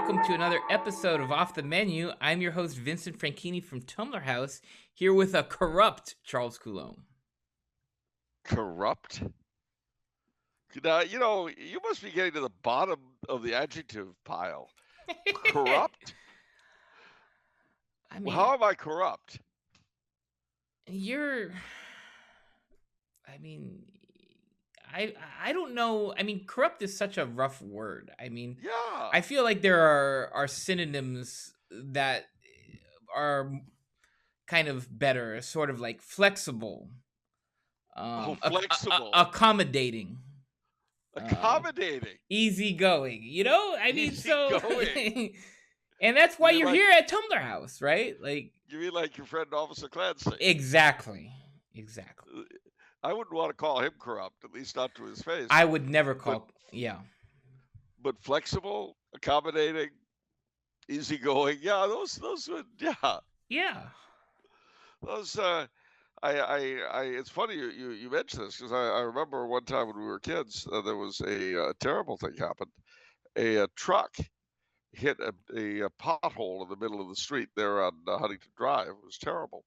welcome to another episode of Off the Menu. I'm your host, Vincent Franchini from Tumblr House, here with a corrupt Charles Coulombe. Corrupt? Now, you must be getting to the bottom of the adjective pile. Corrupt? I mean, How am I corrupt? I don't know. I mean, corrupt is such a rough word. I mean, Yeah. I feel like there are synonyms that are kind of better, sort of like flexible, Flexible. accommodating, Accommodating. easygoing. I mean, Easygoing. and that's why you're like, here at Tumblr House, right? Like, you mean like your friend Officer Clancy? Exactly. I wouldn't want to call him corrupt, at least not to his face. I would never call. But flexible, accommodating, easygoing. Yeah, those would. Yeah. Yeah. Those. It's funny you mentioned this because I remember one time when we were kids, there was a terrible thing happened. A truck hit a pothole in the middle of the street there on Huntington Drive. It was terrible,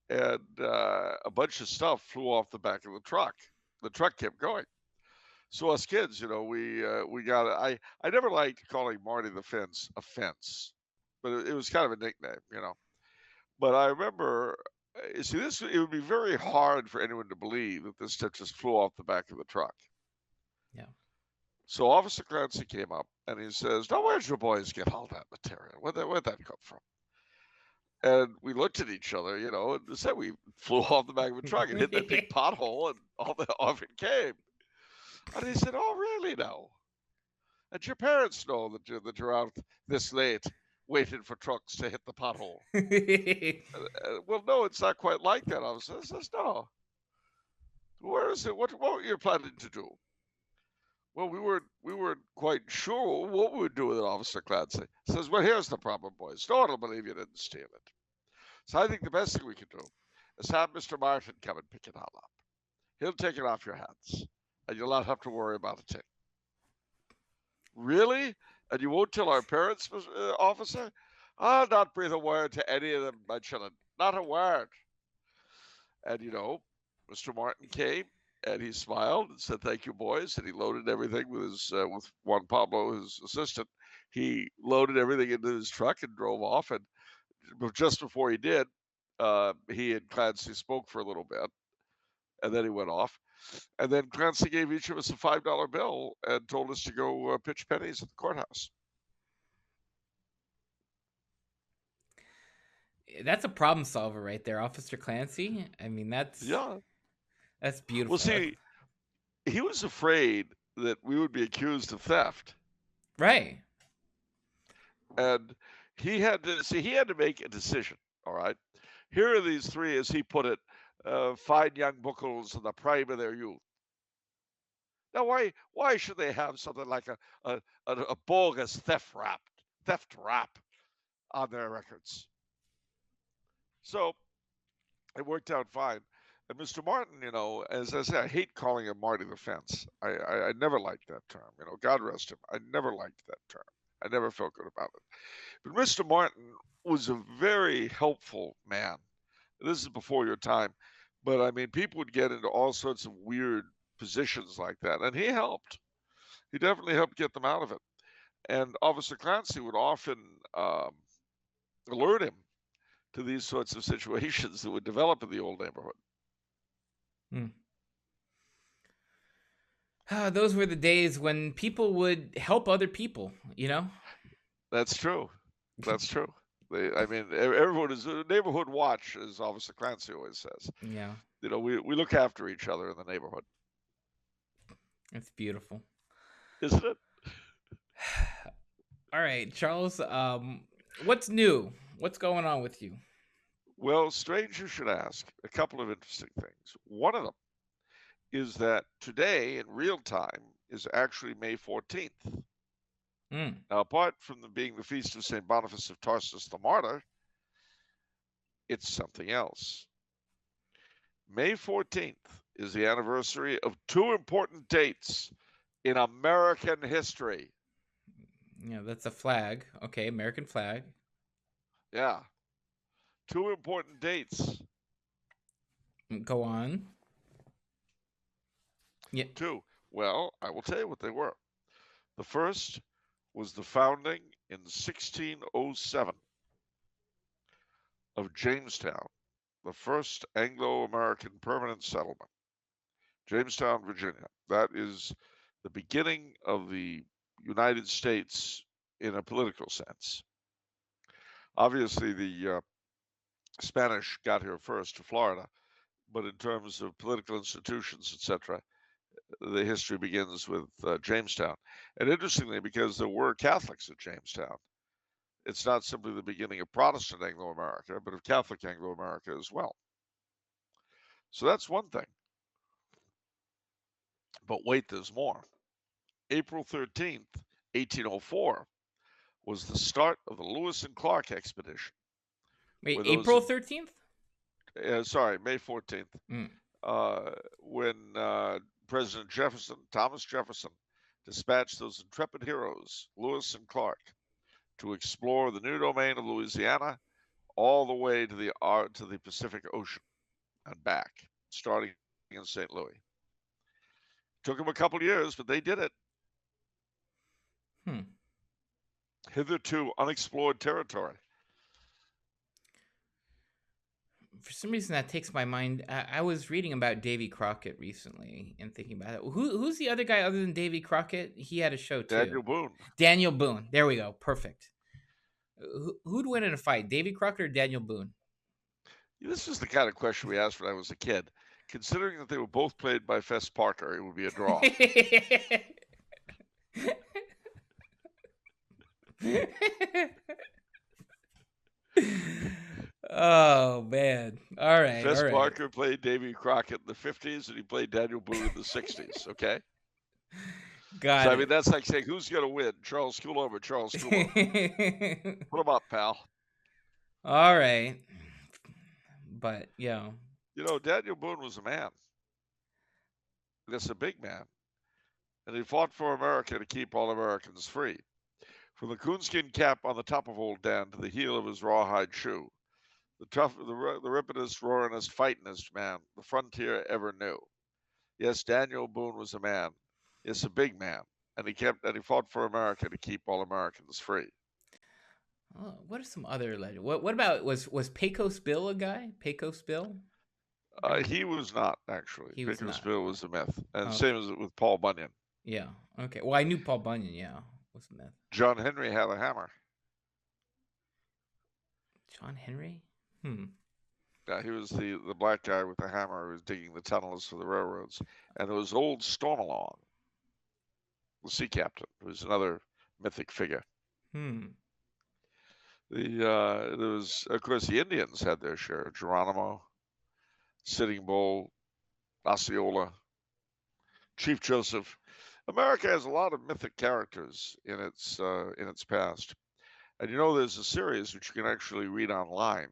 and a bunch of stuff flew off the back of the truck. The truck kept going. So us kids, we got it. I never liked calling Marty the Fence a fence, but it was kind of a nickname, But I remember, it would be very hard for anyone to believe that this stuff just flew off the back of the truck. Yeah. So Officer Clancy came up and he says, "Now, where'd your boys get all that material? Where'd that come from?" And we looked at each other, and said we flew off the back of a truck and hit that big pothole, and off it came. And he said, "Oh, really now? And your parents know that you're out this late waiting for trucks to hit the pothole?" Well, no, it's not quite like that. Officer says, "No. Where is it? What were you planning to do?" Well, we weren't quite sure what we would do with it, Officer Clancy. Says, "Well, here's the problem, boys. No one will believe you didn't steal it. So I think the best thing we can do is have Mr. Martin come and pick it all up. He'll take it off your hands, and you'll not have to worry about a thing." Really? And you won't tell our parents, officer? I'll not breathe a word to any of them, my children. Not a word. And, Mr. Martin came, and he smiled and said, "Thank you, boys." And he loaded everything with Juan Pablo, his assistant. He loaded everything into his truck and drove off. And just before he did, he and Clancy spoke for a little bit, and then he went off. And then Clancy gave each of us a $5 bill and told us to go pitch pennies at the courthouse. That's a problem solver right there, Officer Clancy. I mean, that's beautiful. Well, see, he was afraid that we would be accused of theft. Right. And he had to make a decision. All right. Here are these three, as he put it, fine young buckles in the prime of their youth. Now, why should they have something like a bogus theft rap on their records? So it worked out fine. And Mr. Martin, as I say, I hate calling him Marty the Fence. I never liked that term. God rest him. I never liked that term. I never felt good about it. But Mr. Martin was a very helpful man. This is before your time. But I mean, people would get into all sorts of weird positions like that. And he helped. He definitely helped get them out of it. And Officer Clancy would often alert him to these sorts of situations that would develop in the old neighborhood. Those were the days when people would help other people, That's true. That's true. Everyone is a neighborhood watch, as Officer Clancy always says. Yeah. We look after each other in the neighborhood. It's beautiful. Isn't it? All right, Charles, what's new? What's going on with you? Well, strange you should ask. A couple of interesting things. One of them is that today, in real time, is actually May 14th. Now, apart from being the feast of St. Boniface of Tarsus the Martyr, it's something else. May 14th is the anniversary of two important dates in American history. Yeah, that's a flag. Okay, American flag. Yeah. Two important dates. Go on. Yeah. Two. Well, I will tell you what they were. The first was the founding in 1607 of Jamestown, the first Anglo-American permanent settlement. Jamestown, Virginia. That is the beginning of the United States in a political sense. Obviously, the Spanish got here first to Florida, but in terms of political institutions, etc., the history begins with Jamestown. And interestingly, because there were Catholics at Jamestown, it's not simply the beginning of Protestant Anglo America, but of Catholic Anglo America as well. So that's one thing. But wait, there's more. April 13th, 1804, was the start of the Lewis and Clark expedition. Wait, Where those, April 13th? sorry, May 14th, Mm. when President Jefferson, Thomas Jefferson, dispatched those intrepid heroes, Lewis and Clark, to explore the new domain of Louisiana all the way to the Pacific Ocean and back, starting in St. Louis. Took them a couple years, but they did it. Hmm. Hitherto unexplored territory. For some reason, that takes my mind. I was reading about Davy Crockett recently and thinking about it. Who's the other guy other than Davy Crockett? He had a show too. Daniel Boone. Daniel Boone. There we go. Perfect. Who'd win in a fight, Davy Crockett or Daniel Boone? This is the kind of question we asked when I was a kid. Considering that they were both played by Fess Parker, it would be a draw. Oh man! All right, Fess all right. Parker played Davy Crockett in the 50s, and he played Daniel Boone in the 60s. Okay. Got So it. I mean, that's like saying who's going to win, Charles Coulombe or Charles Coulombe? Put them up, pal. All right, but yeah. Daniel Boone was a man. That's a big man, and he fought for America to keep all Americans free. From the coonskin cap on the top of Old Dan to the heel of his rawhide shoe, the ripidest, roaringest, fightingest man the frontier ever knew. Yes, Daniel Boone was a man. Yes, a big man, and he fought for America to keep all Americans free. Oh, what are some other legends? What about was Pecos Bill a guy? Pecos Bill? He was not actually. He was Pecos not. Bill was a myth, and Okay. same as with Paul Bunyan. Yeah. Okay. Well, I knew Paul Bunyan. Yeah, was a myth. John Henry had a hammer. John Henry? Yeah, he was the black guy with the hammer who was digging the tunnels for the railroads. And there was old Stormalong, the sea captain, who was another mythic figure. There was, of course, the Indians had their share. Geronimo, Sitting Bull, Osceola, Chief Joseph. America has a lot of mythic characters in its past. And there's a series which you can actually read online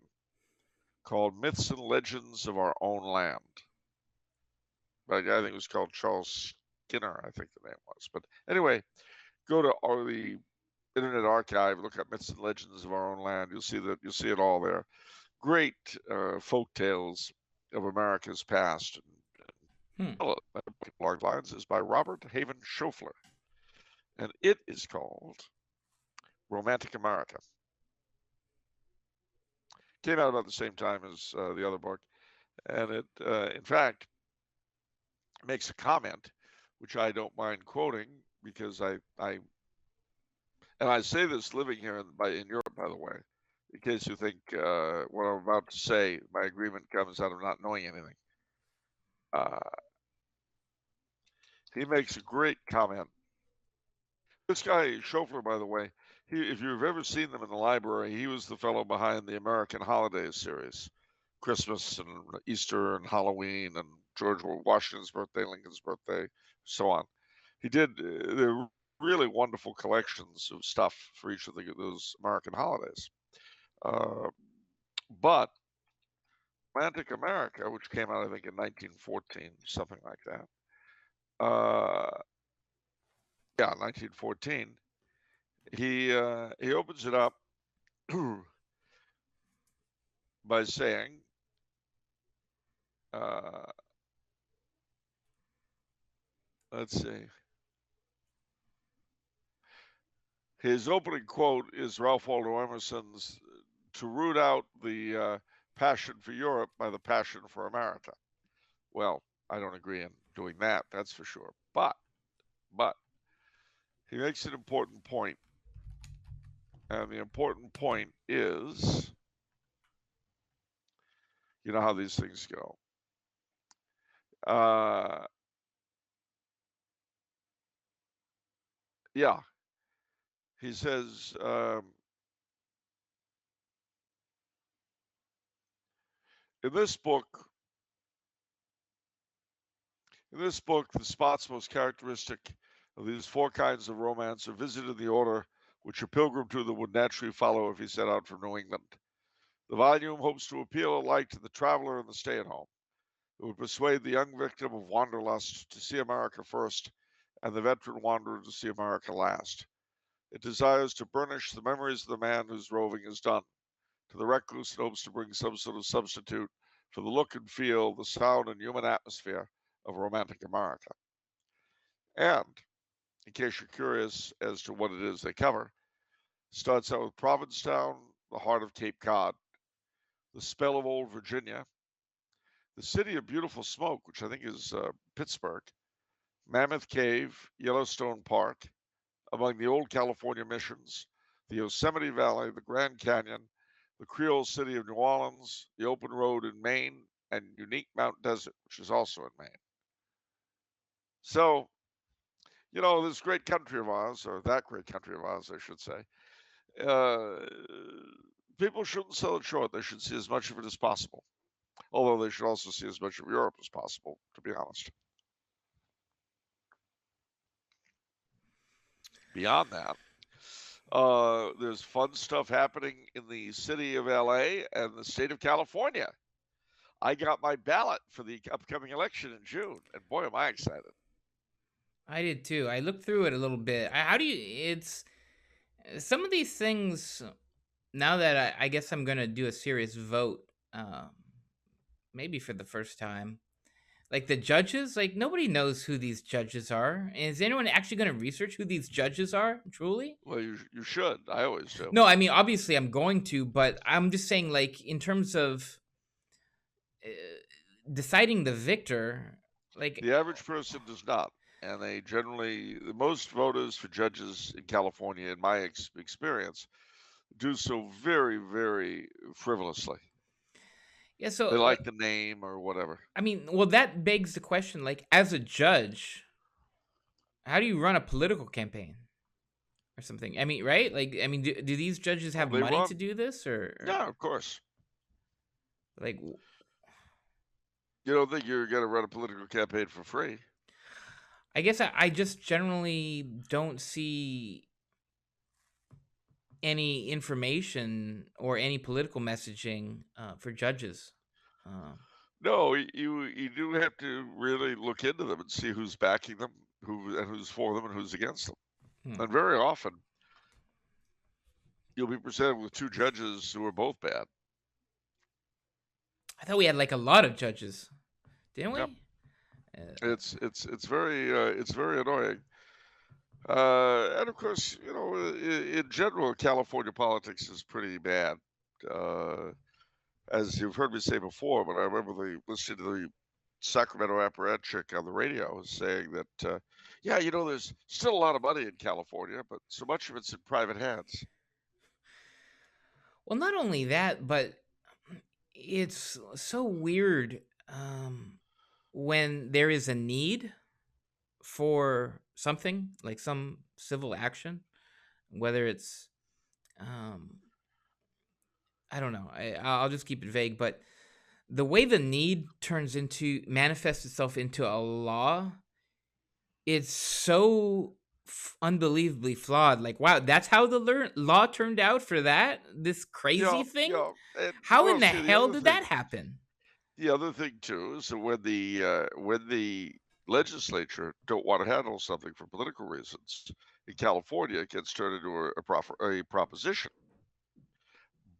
called Myths and Legends of Our Own Land. By a guy, I think it was called Charles Skinner, I think the name was. But anyway, go to the Internet Archive, look up Myths and Legends of Our Own Land. You'll see it all there. Great folk tales of America's past. Along lines is by Robert Haven Schofler, and it is called Romantic America. Came out about the same time as the other book, and it, in fact, makes a comment which I don't mind quoting because I say this living here in Europe, by the way, in case you think what I'm about to say, my agreement comes out of not knowing anything. He makes a great comment. This guy, Schofler, by the way, if you've ever seen them in the library, he was the fellow behind the American Holidays series, Christmas and Easter and Halloween and George Washington's birthday, Lincoln's birthday, so on. He did they're really wonderful collections of stuff for each of those American holidays. But Romantic America, which came out, I think, in 1914, something like that. 1914. he opens it up by saying, let's see. His opening quote is Ralph Waldo Emerson's to root out the passion for Europe by the passion for America. Well, I don't agree in doing that, that's for sure. But he makes an important point, and the important point is, you know how these things go. Yeah, he says, in this book, the spots most characteristic of these four kinds of romance are visited in the order which a pilgrim to them would naturally follow if he set out from New England. The volume hopes to appeal alike to the traveler and the stay-at-home. It would persuade the young victim of wanderlust to see America first, and the veteran wanderer to see America last. It desires to burnish the memories of the man whose roving is done. To the recluse, it hopes to bring some sort of substitute for the look and feel, the sound and human atmosphere of romantic America. And, in case you're curious as to what it is they cover, starts out with Provincetown, the heart of Cape Cod, the spell of old Virginia, the city of beautiful smoke, which I think is Pittsburgh, Mammoth Cave, Yellowstone Park, among the old California missions, the Yosemite Valley, the Grand Canyon, the Creole city of New Orleans, the open road in Maine, and unique Mount Desert, which is also in Maine. So, this great country of ours, or that great country of ours, I should say, people shouldn't sell it short. They should see as much of it as possible. Although they should also see as much of Europe as possible, to be honest. Beyond that, there's fun stuff happening in the city of LA and the state of California. I got my ballot for the upcoming election in June, and boy, am I excited. I did too. I looked through it a little bit. How do you, it's, some of these things, now that I guess I'm going to do a serious vote, maybe for the first time, like the judges, like nobody knows who these judges are. Is anyone actually going to research who these judges are, truly? Well, you should. I always do. No, I mean, obviously I'm going to, but I'm just saying, like, in terms of deciding the victor, like, the average person does not. And they generally, the most voters for judges in California, in my experience, do so very, very frivolously. Yeah, so they like the name or whatever. I mean, well, that begs the question, like, as a judge, how do you run a political campaign or something? I mean, right? Like, I mean, do these judges have money to do this, or? Yeah, of course. Like, you don't think you're going to run a political campaign for free? I guess I just generally don't see any information or any political messaging for judges. No, you do have to really look into them and see who's backing them, who's for them, and who's against them. And very often, you'll be presented with two judges who are both bad. I thought we had like a lot of judges, didn't we? Yep. It's very annoying. And of course, in general, California politics is pretty bad. As you've heard me say before, but I remember listening to the Sacramento apparatchik on the radio saying that, there's still a lot of money in California, but so much of it's in private hands. Well, not only that, but it's so weird when there is a need for something, like some civil action, whether it's I don't know, I'll just keep it vague, but the way the need manifests itself into a law, it's so unbelievably flawed. Like, wow, that's how the law turned out for this crazy thing. How in the hell did that happen? The other thing too is that when the legislature don't want to handle something for political reasons, in California, it gets turned into a proposition.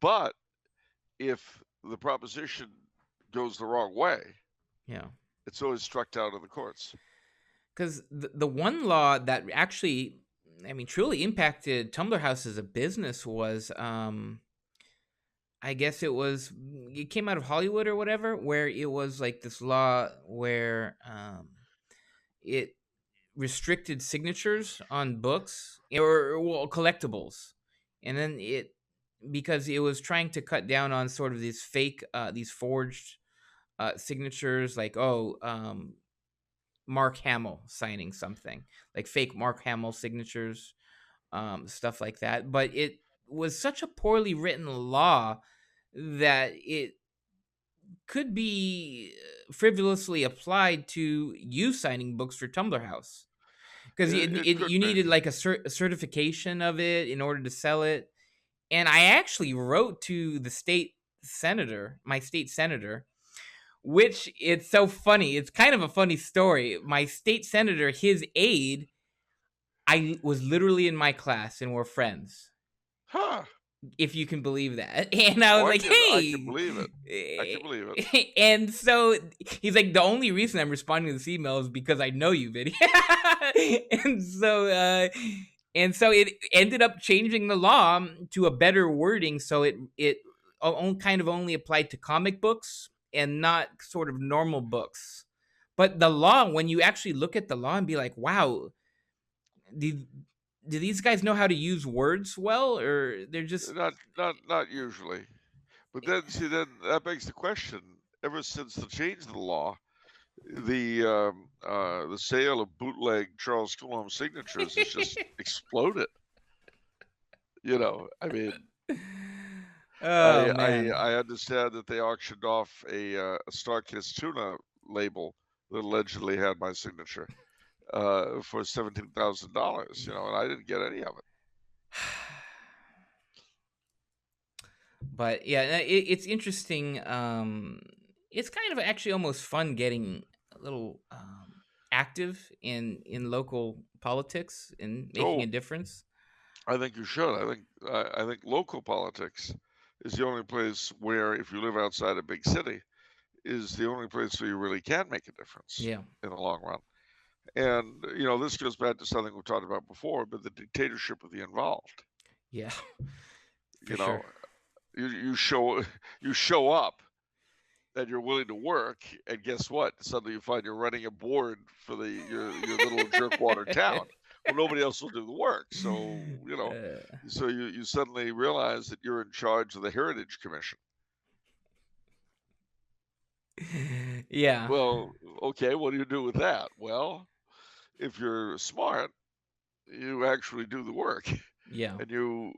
But if the proposition goes the wrong way, Yeah. it's always struck down in the courts. Because the one law that actually, I mean, truly impacted Tumblr House as a business was, I guess it came out of Hollywood or whatever, where it was like this law where it restricted signatures on books or well, collectibles, and then because it was trying to cut down on sort of these fake, these forged signatures, like Mark Hamill signing something, like fake Mark Hamill signatures, stuff like that. But it was such a poorly written law that it could be frivolously applied to you signing books for Tumblr House, because It could you be. needed like a certification of it in order to sell it. And I actually wrote to the state senator, my state senator, which it's so funny. It's kind of a funny story. My state senator, his aide, I was literally in my class and we're friends, Huh. if you can believe that. And I Oh, was like, I can hey. believe it. I can believe it. And so he's like, the only reason I'm responding to this email is because I know you, Vinny. and so it ended up changing the law to a better wording, so it kind of only applied to comic books and not sort of normal books. But the law, when you actually look at the law and be like, wow, do, do these guys know how to use words well, or they're just Not usually. But then, see, then that begs the question. Ever since the change of the law, the sale of bootleg Charles Coulombe signatures has just exploded. I mean, oh man. I understand that they auctioned off a Star-Kissed tuna label that allegedly had my signature for $17,000. And I didn't get any of it. But yeah, it's interesting. It's kind of actually almost fun getting a little active in local politics and making a Oh, difference. I think you should. I think local politics is the only place where, if you live outside a big city, is the only place where you really can make a difference Yeah, in the long run. And this goes back to something we talked about before, but the dictatorship of the involved. yeah, for You sure. know, you show you show up that you're willing to work, and guess what? Suddenly you find you're running a board for your little jerkwater town. Well, nobody else will do the work, so you suddenly realize that you're in charge of the Heritage Commission. Yeah, Well, okay, what do you do with that? Well, if you're smart, you actually do the work, yeah, and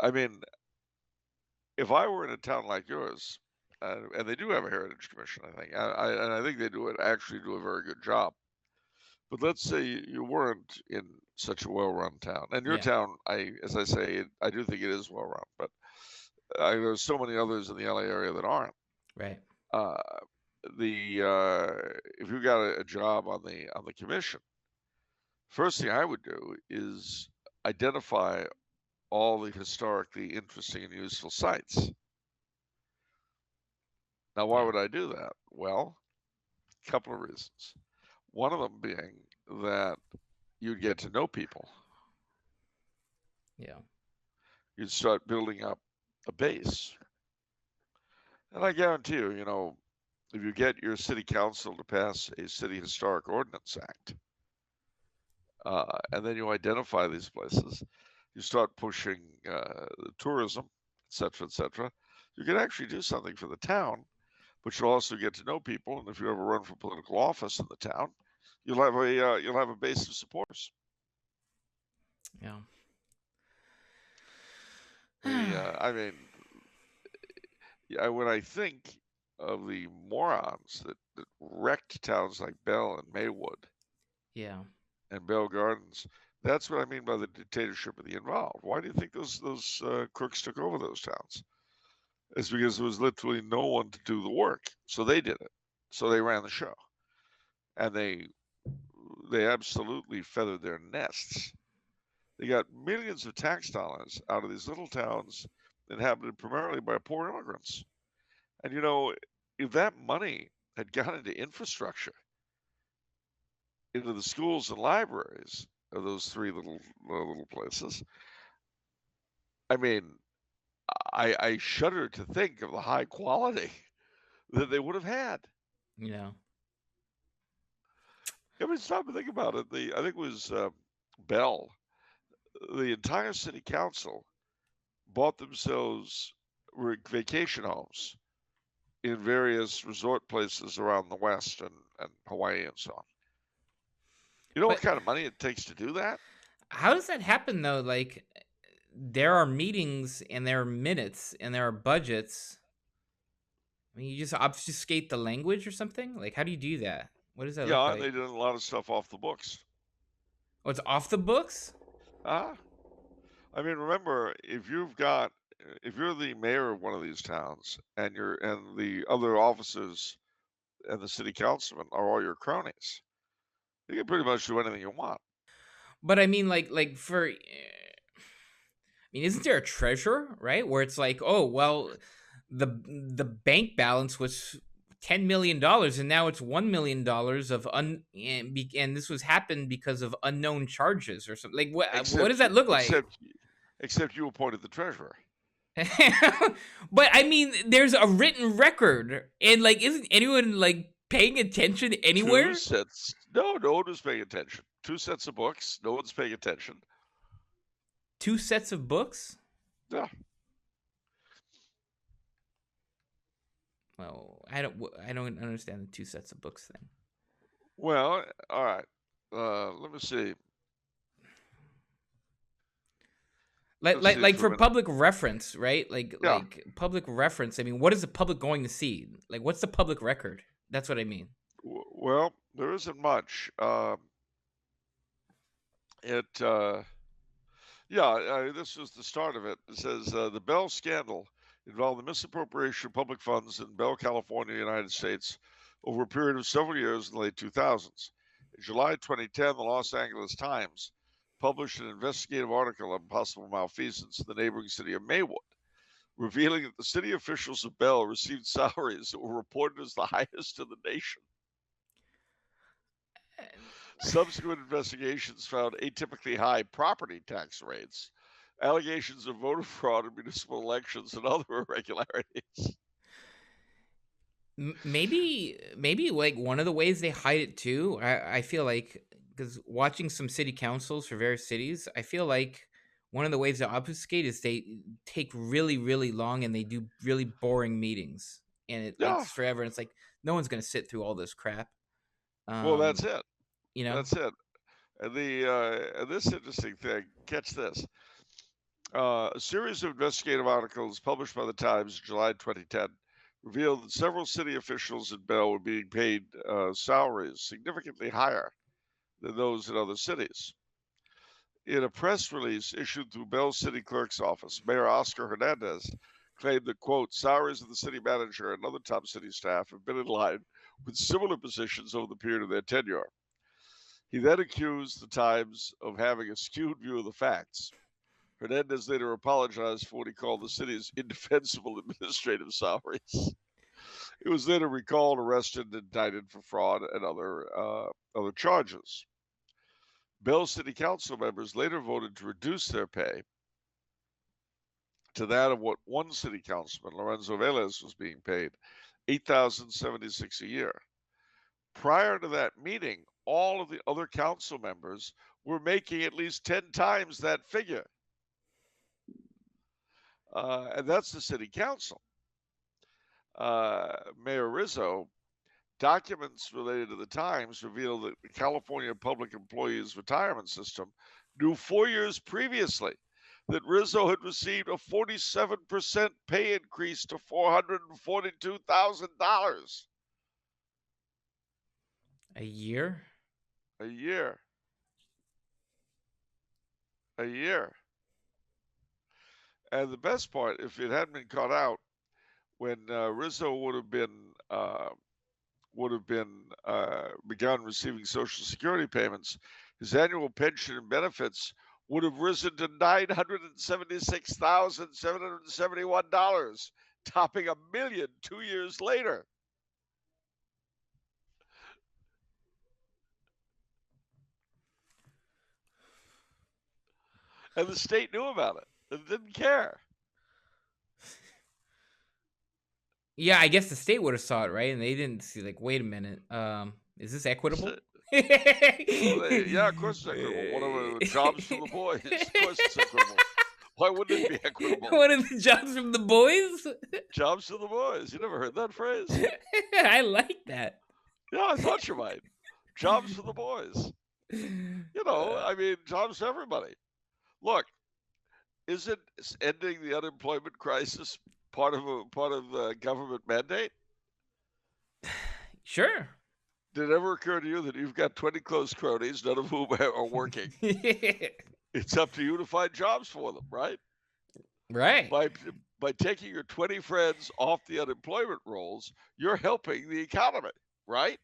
I mean, if I were in a town like yours, and they do have a Heritage Commission, I think, and I think they actually do a very good job. But let's say you weren't in such a well-run town, and your yeah, town, as I say, I do think it is well-run, but there's so many others in the LA area that aren't. right. Uh, if you got a job on the commission, first thing I would do is identify all the historically interesting and useful sites. Now, why Yeah, would I do that? Well, a couple of reasons. One of them being that you'd get to know people. yeah, You'd start building up a base. And I guarantee you, if you get your city council to pass a city historic ordinance act, and then you identify these places, you start pushing tourism, et cetera, you can actually do something for the town, but you'll also get to know people. And if you ever run for political office in the town, you'll have a base of supporters. yeah. I mean, when I think of the morons that wrecked towns like Bell and Maywood Yeah, and Bell Gardens, that's what I mean by the dictatorship of the involved. Why do you think those crooks took over those towns? It's because there was literally no one to do the work, so they did it. So they ran the show, and they absolutely feathered their nests They got millions of tax dollars out of these little towns inhabited primarily by poor immigrants. And if that money had gone into infrastructure, into the schools and libraries of those three little places, I mean, I shudder to think of the high quality that they would have had. You know. I mean, stop and think about it. I think it was Bell. The entire city council bought themselves vacation homes in various resort places around the West and Hawaii and so on. You know what But kind of money it takes to do that? how does that happen though? Like there are meetings and there are minutes and there are budgets. I mean, you just obfuscate the language or something? Like how do you do that? What does that look Yeah, and like? they did a lot of stuff off the books. Oh, it's off the books? Ah, I mean, remember, if you're the mayor of one of these towns and the other officers and the city councilman are all your cronies, you can pretty much do anything you want. But I mean like for I mean, isn't there a treasurer, right? Where it's like, oh well, the bank balance was $10 million, and now it's $1 million of and this was happened because of unknown charges or something. Like what does Except that look like? except except you appointed the treasurer. But I mean, there's a written record, and like, isn't anyone like paying attention Two anywhere? sets. No one was paying attention. Two sets of books. No one's paying attention. Two sets of books. Yeah. Well, I don't understand the two sets of books thing. Well, all right. Let me see. like Let's like see like for a for minute. public reference, right? Like Yeah. like public reference. I mean, what is the public going to see? Like, what's the public record? That's what I mean. Well, there isn't much. It. Yeah. This was the start of it. It says the Bell scandal involved the misappropriation of public funds in Bell, California, United States, over a period of several years in the late 2000s. In July 2010, the Los Angeles Times published an investigative article on possible malfeasance in the neighboring city of Maywood, revealing that the city officials of Bell received salaries that were reported as the highest in the nation. Subsequent investigations found atypically high property tax rates, allegations of voter fraud in municipal elections, and other irregularities. Maybe like one of the ways they hide it too. I feel like, because watching some city councils for various cities, I feel like one of the ways to obfuscate is they take really long and they do really boring meetings, and Yeah, it's forever. And it's like no one's gonna sit through all this crap. well, Um, that's it. you know. That's it. And this interesting thing. Catch this. A series of investigative articles published by the Times in July 2010 revealed that several city officials in Bell were being paid salaries significantly higher than those in other cities. In a press release issued through Bell City Clerk's office, Mayor Oscar Hernandez claimed that, quote, salaries of the city manager and other top city staff have been in line with similar positions over the period of their tenure. He then accused the Times of having a skewed view of the facts. Hernandez later apologized for what he called the city's indefensible administrative salaries. He was later recalled, arrested, and indicted for fraud and other charges. Bell City Council members later voted to reduce their pay to that of what one city councilman, Lorenzo Velez, was being paid, $8,076 a year. Prior to that meeting, all of the other council members were making at least 10 times that figure. And that's the city council. Mayor Rizzo, documents related to the Times reveal that the California Public Employees Retirement System knew 4 years previously that Rizzo had received a 47% pay increase to $442,000 A year? a year. A year. And the best part, if it hadn't been caught out, when Rizzo would have begun receiving Social Security payments, his annual pension and benefits would have risen to $976,771, topping $1 million 2 years later. And the state knew about it and didn't care. Yeah, I guess the state would have saw it, right? And they didn't see, like, wait a minute, is this equitable? Well, yeah, of course it's equitable. What are jobs for the boys? Of course it's equitable. Why wouldn't it be equitable? What are the jobs from the boys? Jobs for the boys. You never heard that phrase? I like that. Yeah, I thought you might. Jobs for the boys. You know, I mean, jobs for everybody. Look, isn't ending the unemployment crisis part of a government mandate? Sure. Did it ever occur to you that you've got 20 close cronies, none of whom are working? It's up to you to find jobs for them, right? Right. By taking your 20 friends off the unemployment rolls, you're helping the economy, right?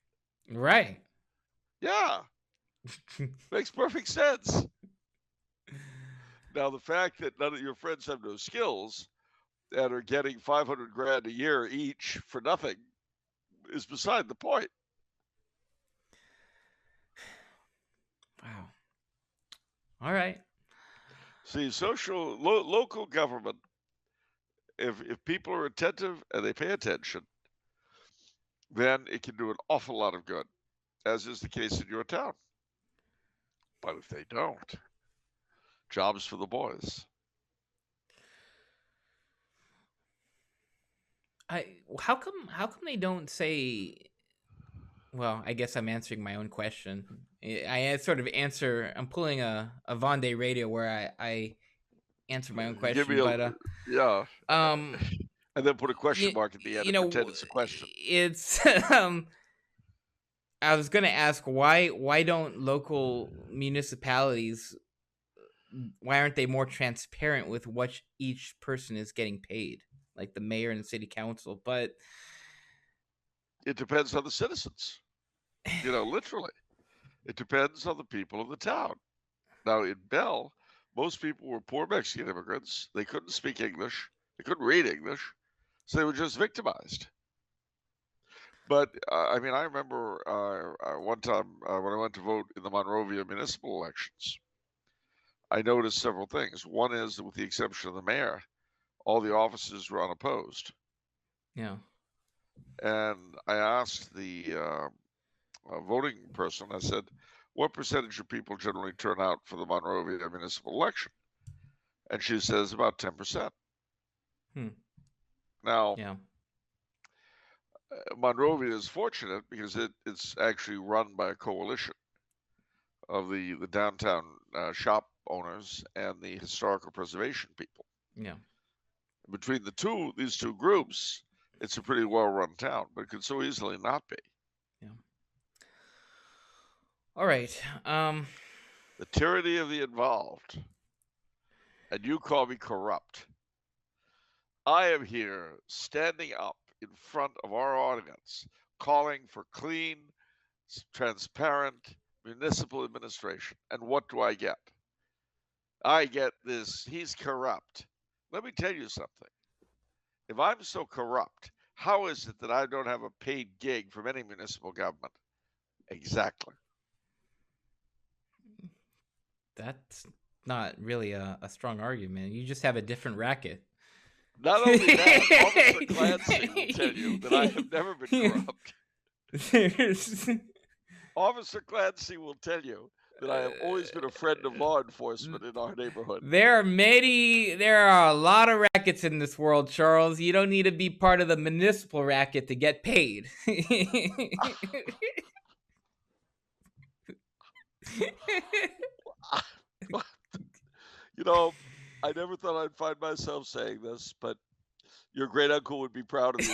Right. Yeah. Makes perfect sense. Now, the fact that none of your friends have no skills and are getting $500,000 a year each for nothing is beside the point. Wow. All right. See, local government, if people are attentive and they pay attention, then it can do an awful lot of good, as is the case in your town. But if they don't, jobs for the boys. How come they don't say? Well, I guess I'm answering my own question. I sort of answer. I'm pulling a Vendée radio where I answer my own question. Give me yeah. And then put a question mark at the end and pretend it's a question. It's I was gonna ask why don't local municipalities, why aren't they more transparent with what each person is getting paid, like the mayor and the city council? But it depends on the citizens. You know, literally, it depends on the people of the town. Now, in Bell, most people were poor Mexican immigrants. They couldn't speak English. They couldn't read English. So they were just victimized. But, I mean, I remember one time when I went to vote in the Monrovia municipal elections, I noticed several things. One is that with the exception of the mayor, all the offices were unopposed. Yeah. And I asked the voting person, I said, what percentage of people generally turn out for the Monrovia municipal election? And she says about 10%. Now, yeah. Monrovia is fortunate because it's actually run by a coalition of the downtown shop owners and the historical preservation people. Yeah. Between these two groups, it's a pretty well-run town, but it could so easily not be. Yeah. All right. The tyranny of the involved. And you call me corrupt. I am here standing up in front of our audience, calling for clean, transparent municipal administration. And what do I get? I get this, he's corrupt. Let me tell you something. If I'm so corrupt, how is it that I don't have a paid gig from any municipal government? Exactly. That's not really a strong argument. You just have a different racket. Not only that, Officer Clancy will tell you that I have never been corrupt. Officer Clancy will tell you that I have always been a friend of law enforcement in our neighborhood. There are a lot of rackets in this world, Charles. You don't need to be part of the municipal racket to get paid. You know, I never thought I'd find myself saying this, but your great uncle would be proud of you.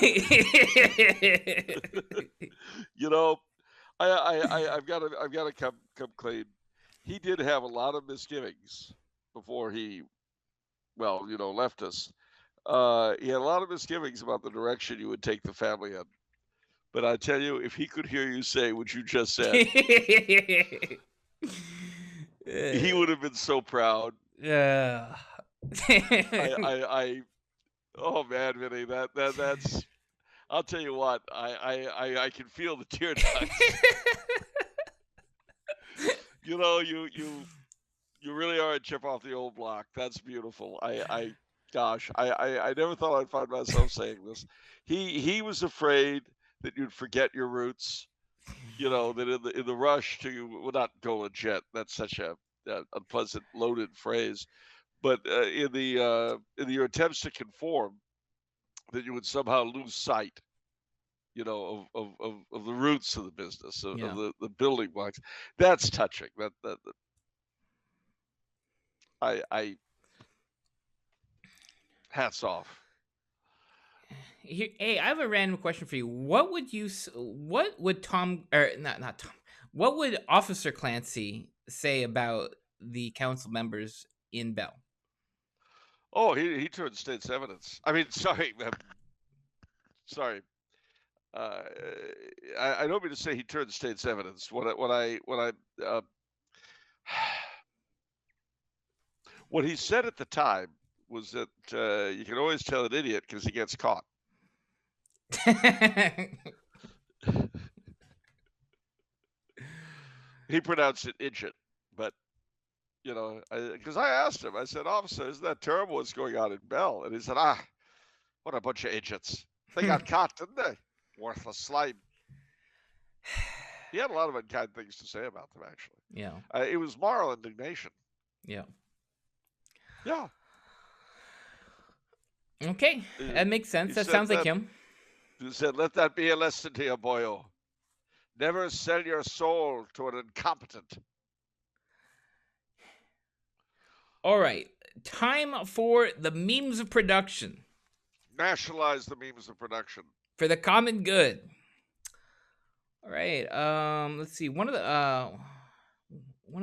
You know, I've got to come clean. He did have a lot of misgivings before he, left us. He had a lot of misgivings about the direction you would take the family in. But I tell you, if he could hear you say what you just said, He would have been so proud. Yeah. I oh man, Vinny, that's. I'll tell you what, I can feel the tear ducts. You know, you really are a chip off the old block. That's beautiful. Gosh, I never thought I'd find myself saying this. He was afraid that you'd forget your roots. You know, that in the rush to, well, not go legit. That's such a unpleasant, loaded phrase. But in your attempts to conform, that you would somehow lose sight, you know, of the roots of the business, of Yeah. the building blocks. That's touching. That I hats off. Here, hey, I have a random question for you. What would Tom or not Tom? What would Officer Clancy say about the council members in Bell? Oh, he turned state's evidence. I mean, sorry, sorry. Uh, I don't mean to say he turned state's evidence. Uh, what he said at the time was that you can always tell an idiot because he gets caught. He pronounced it idjit, but you know, because I asked him, I said, "Officer, isn't that terrible what's going on in Bell?" And he said, what a bunch of idiots. They got caught, didn't they? Worthless slime. He had a lot of unkind things to say about them, actually. Yeah. It was moral indignation. Yeah. Yeah. Okay, that makes sense. He That said sounds like that. him. He said, "Let that be a lesson to you, boyo. Never sell your soul to an incompetent." All right, time for the memes of production Nationalize the memes of production. for the common good. All right. Let's see. One of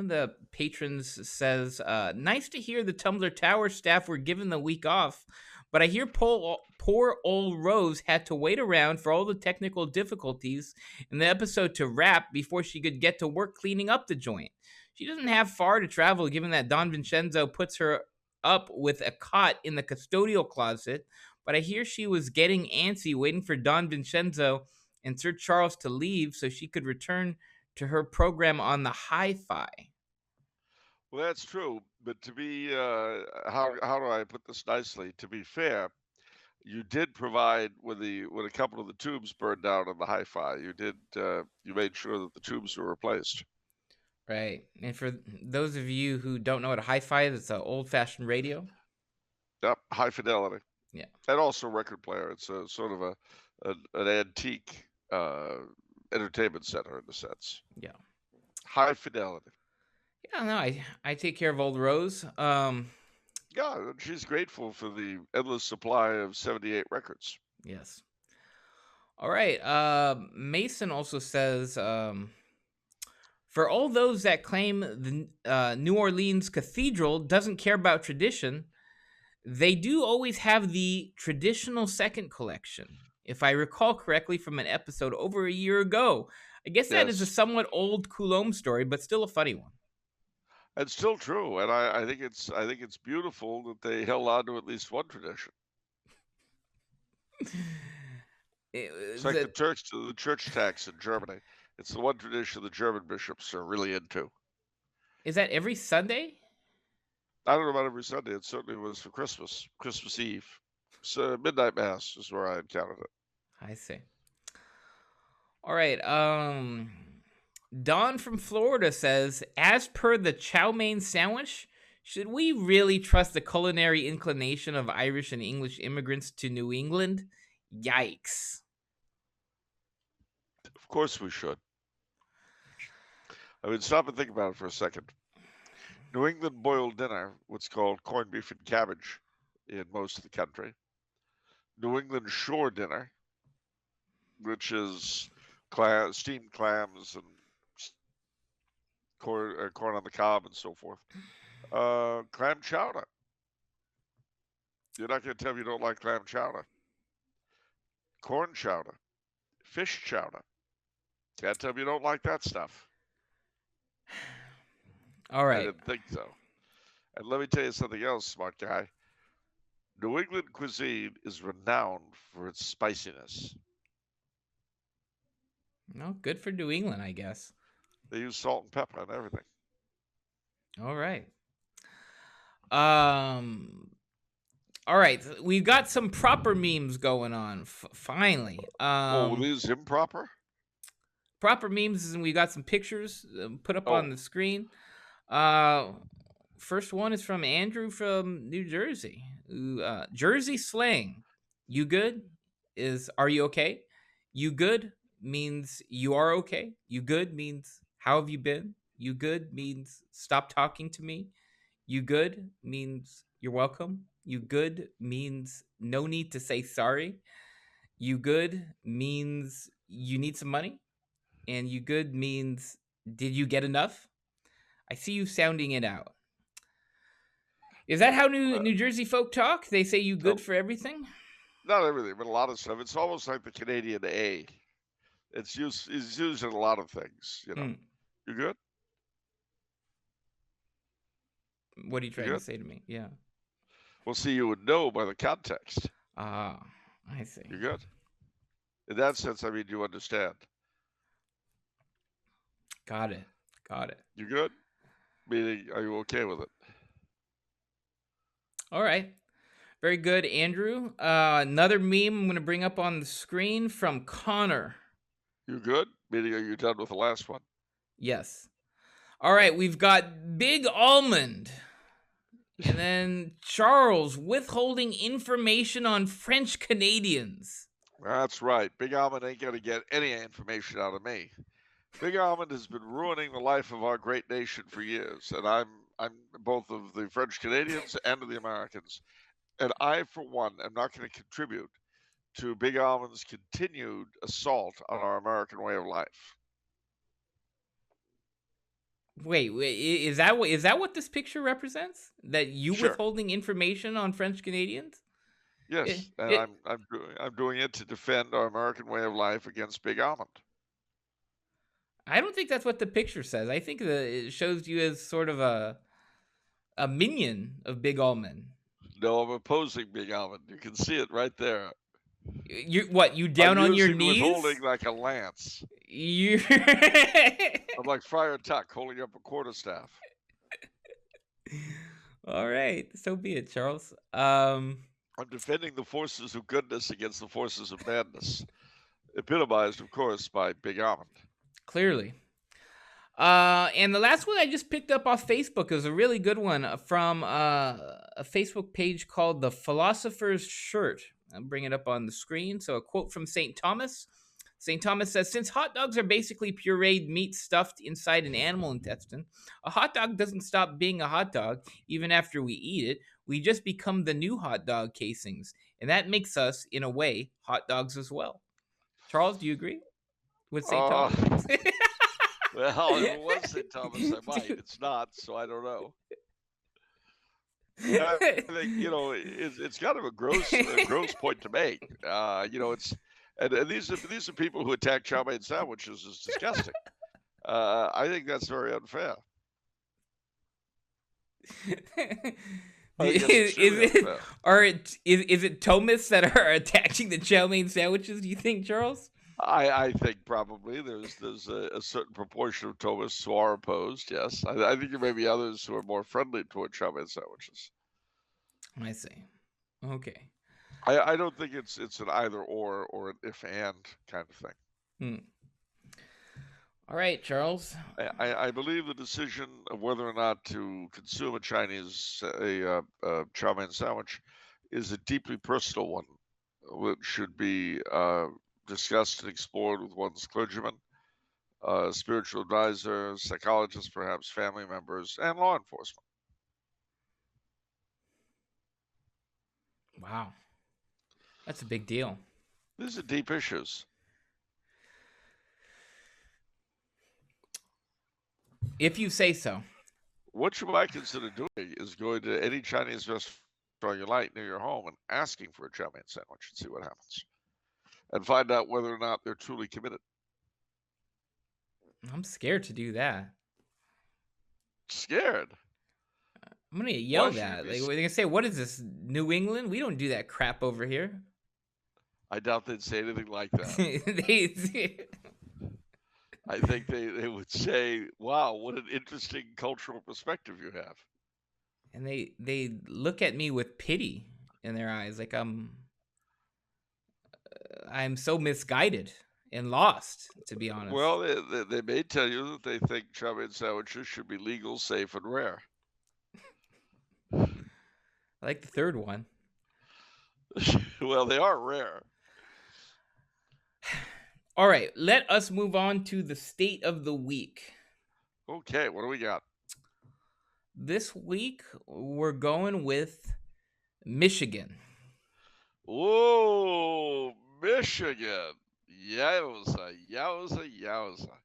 the patrons says, "Nice to hear the Tumblr Tower staff were given the week off, but I hear poor old Rose had to wait around for all the technical difficulties in the episode to wrap before she could get to work cleaning up the joint. She doesn't have far to travel, given that Don Vincenzo puts her up with a cot in the custodial closet. But I hear she was getting antsy, waiting for Don Vincenzo and Sir Charles to leave so she could return to her program on the hi-fi." Well, that's true, but to be how do I put this nicely? To be fair, you did provide when a couple of the tubes burned down on the hi-fi. You made sure that the tubes were replaced. Right. And for those of you who don't know what a hi-fi is, it's an old-fashioned radio. Yep, high fidelity. Yeah. And also record player. It's a sort of an antique entertainment center in a sense. Yeah. High fidelity. Yeah, no, I take care of old Rose. Yeah, she's grateful for the endless supply of 78 records. Yes. All right. Mason also says, for all those that claim the New Orleans Cathedral doesn't care about tradition, they do always have the traditional second collection, if I recall correctly from an episode over a year ago. I guess that is a Yes, somewhat old Coulombe story, but still a funny one. and still true. And I think it's beautiful that they held on to at least one tradition. It's like the church tax in Germany. It's the one tradition the German bishops are really into. Is that every Sunday? I don't know about every Sunday. It certainly was for Christmas Eve. So midnight mass is where I encountered it. I see. All right. Don from Florida says, as per the chow mein sandwich, should we really trust the culinary inclination of Irish and English immigrants to New England? Yikes. Of course we should. I mean, stop and think about it for a second. New England boiled dinner, what's called corned beef and cabbage in most of the country. New England shore dinner, which is steamed clams and corn on the cob and so forth. Clam chowder. You're not going to tell me you don't like clam chowder. Corn chowder. Fish chowder. Can't tell me you don't like that stuff. All I right. didn't think so. And let me tell you something else, smart guy. New England cuisine is renowned for its spiciness. No, good for New England, I guess. They use salt and pepper on everything. All right. Um. All right. We've got some proper memes going on. Finally. Oh, these improper? Proper memes, and we got some pictures put up on Oh, the screen. First one is from Andrew from New Jersey. Jersey slang. You good? Is are you okay? You good means you are okay. You good means how have you been? You good means stop talking to me. You good means you're welcome. You good means no need to say sorry. You good means you need some money. And you good means did you get enough? I see you sounding it out. Is that how New Jersey folk talk? They say you good no, for everything? not everything, but a lot of stuff. It's almost like the Canadian A. It's used in a lot of things. Hmm. You good? What are you You trying to good? say to me? Yeah. Well, see, you would know by the context. Ah, I see. You good? In that sense, I mean, you understand. Got it. Got it. You good? Meaning, are you okay with it? All right. Very good, Andrew. Another meme I'm going to bring up on the screen from Connor. You good? Meaning, are you done with the last one? Yes. All right, we've got Big Almond. And then Charles withholding information on French Canadians. That's right. Big Almond ain't gonna get any information out of me. Big Almond has been ruining the life of our great nation for years, and I'm both of the French Canadians and of the Americans. And I, for one, am not going to contribute to Big Almond's continued assault on our American way of life. Wait, is that what this picture represents? That you Sure. withholding information on French Canadians? It, Yes, and it, I'm doing it to defend our American way of life against Big Almond. I don't think that's what the picture says. I think that it shows you as sort of a minion of Big Almond. No, I'm opposing Big Almond. You can see it right there. You I'm down on your using the knees? withholding like a lance. You I'm like Friar Tuck holding up a quarterstaff. All right, so be it, Charles. I'm defending the forces of goodness against the forces of badness. Epitomized, of course, by Big Almond. Clearly. And the last one I just picked up off Facebook is a really good one from a Facebook page called The Philosopher's Shirt. I'll bring it up on the screen. So, a quote from St. Thomas. St. Thomas says, since hot dogs are basically pureed meat stuffed inside an animal intestine, a hot dog doesn't stop being a hot dog even after we eat it. We just become the new hot dog casings. And that makes us, in a way, hot dogs as well. Charles, do you agree with St. Uh, Thomas? well, if it was St. Thomas, I might. It's not, so I don't know. I think it's kind of a gross point to make. It's and these are people who attack chow mein sandwiches as disgusting. I think that's very unfair. I think that's extremely unfair. Is it Thomas that are attaching the chow mein sandwiches? Do you think, Charles? I think probably there's a certain proportion of Thomas who are opposed. Yes, I think there may be others who are more friendly toward chow mein sandwiches. I see. Okay. I don't think it's an either or an if and kind of thing. All right, Charles. I believe the decision of whether or not to consume a chow mein sandwich is a deeply personal one, which should be discussed and explored with one's clergyman, spiritual advisor, psychologists, perhaps family members, and law enforcement. Wow. That's a big deal. These are deep issues. If you say so. What you might consider doing is going to any Chinese restaurant you like near your home and asking for a chow mein sandwich and see what happens. And find out whether or not they're truly committed. I'm scared to do that. Scared. I'm gonna get Why yelled should you at. be? Like, they're gonna say, "What is this, New England? We don't do that crap over here." I doubt they'd say anything like that. They, I think they would say, "Wow, what an interesting cultural perspective you have." and they look at me with pity in their eyes, like I'm so misguided and lost, to be honest. Well, they may tell you that they think chow mein sandwiches should be legal, safe, and rare. I like the third one. Well, they are rare. All right, let us move on to the state of the week. Okay, what do we got? This week we're going with Michigan. Whoa, Michigan. Yowza, yowza, yowza.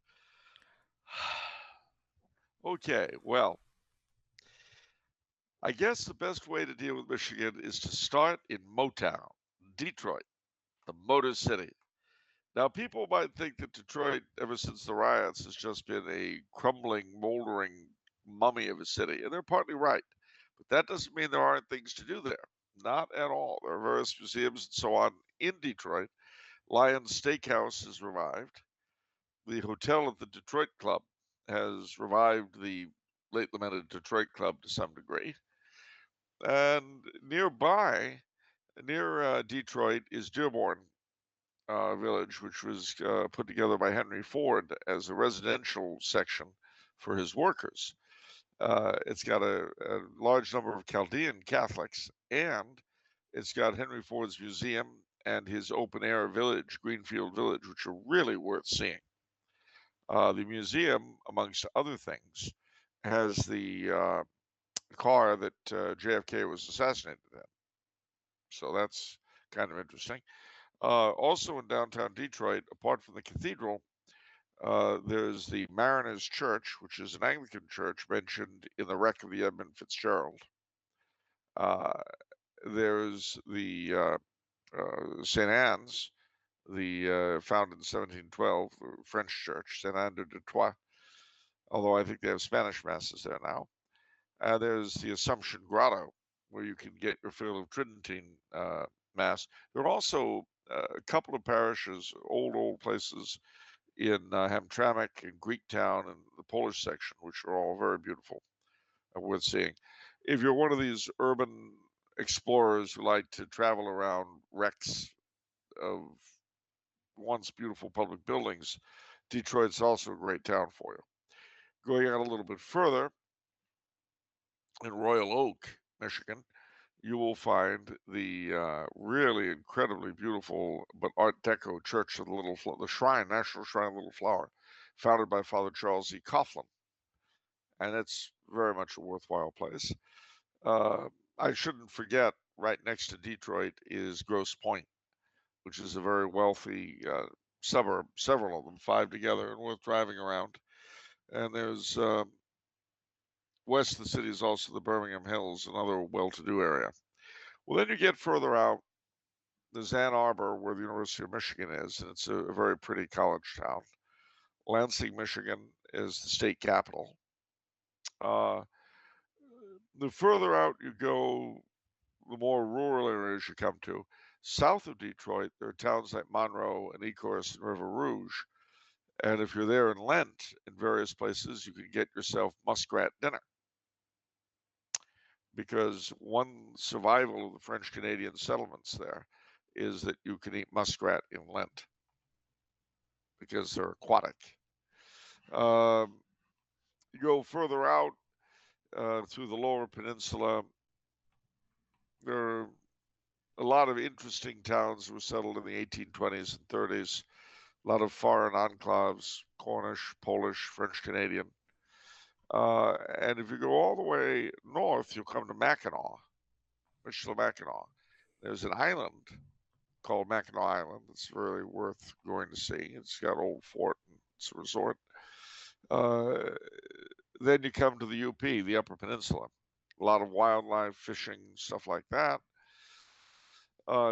Okay, well, I guess the best way to deal with Michigan is to start in Motown, Detroit, the Motor City. Now, people might think that Detroit, ever since the riots, has just been a crumbling, moldering mummy of a city, and they're partly right. But that doesn't mean there aren't things to do there. Not at all. There are various museums and so on in Detroit. Lyons Steakhouse is revived. The hotel at the Detroit Club has revived the late lamented Detroit Club to some degree. And nearby, near Detroit, is Dearborn Village, which was put together by Henry Ford as a residential section for his workers. It's got a large number of Chaldean Catholics, and it's got Henry Ford's museum and his open air village, Greenfield Village, which are really worth seeing. The museum, amongst other things, has the car that JFK was assassinated in. So that's kind of interesting. Also in downtown Detroit, apart from the cathedral, there's the Mariners Church, which is an Anglican church mentioned in the wreck of the Edmund Fitzgerald. Uh, there's the St. Anne's, the founded in 1712, the French church, St. Anne de Detroit, although I think they have Spanish masses there now. There's the Assumption Grotto, where you can get your fill of Tridentine Mass. There are also a couple of parishes, old places in Hamtramck and Greektown and the Polish section, which are all very beautiful and worth seeing. If you're one of these urban explorers who like to travel around wrecks of once beautiful public buildings, Detroit's also a great town for you. Going out a little bit further, in Royal Oak, Michigan, you will find the really incredibly beautiful but Art Deco Church of the Shrine, National Shrine of the Little Flower, founded by Father Charles E. Coughlin, and it's very much a worthwhile place. Uh, I shouldn't forget, right next to Detroit is Grosse Pointe, which is a very wealthy suburb, several of them, five together, and worth driving around. And there's west of the city is also the Birmingham Hills, another well-to-do area. Well, then you get further out, there's Ann Arbor, where the University of Michigan is, and it's a very pretty college town. Lansing, Michigan is the state capital. Uh, the further out you go, the more rural areas you come to. South of Detroit, there are towns like Monroe and Ecorse and River Rouge. And if you're there in Lent, in various places, you can get yourself muskrat dinner. Because one survival of the French Canadian settlements there is that you can eat muskrat in Lent because they're aquatic. Um, you go further out through the lower peninsula, there are a lot of interesting towns were settled in the 1820s and 30s. A lot of foreign enclaves, Cornish, Polish, French Canadian. And if you go all the way north, you'll come to Mackinac, Michilimackinac. There's an island called Mackinac Island that's really worth going to see. It's got Old Fort, and it's a resort. Uh, then you come to the UP, the Upper Peninsula. A lot of wildlife, fishing, stuff like that.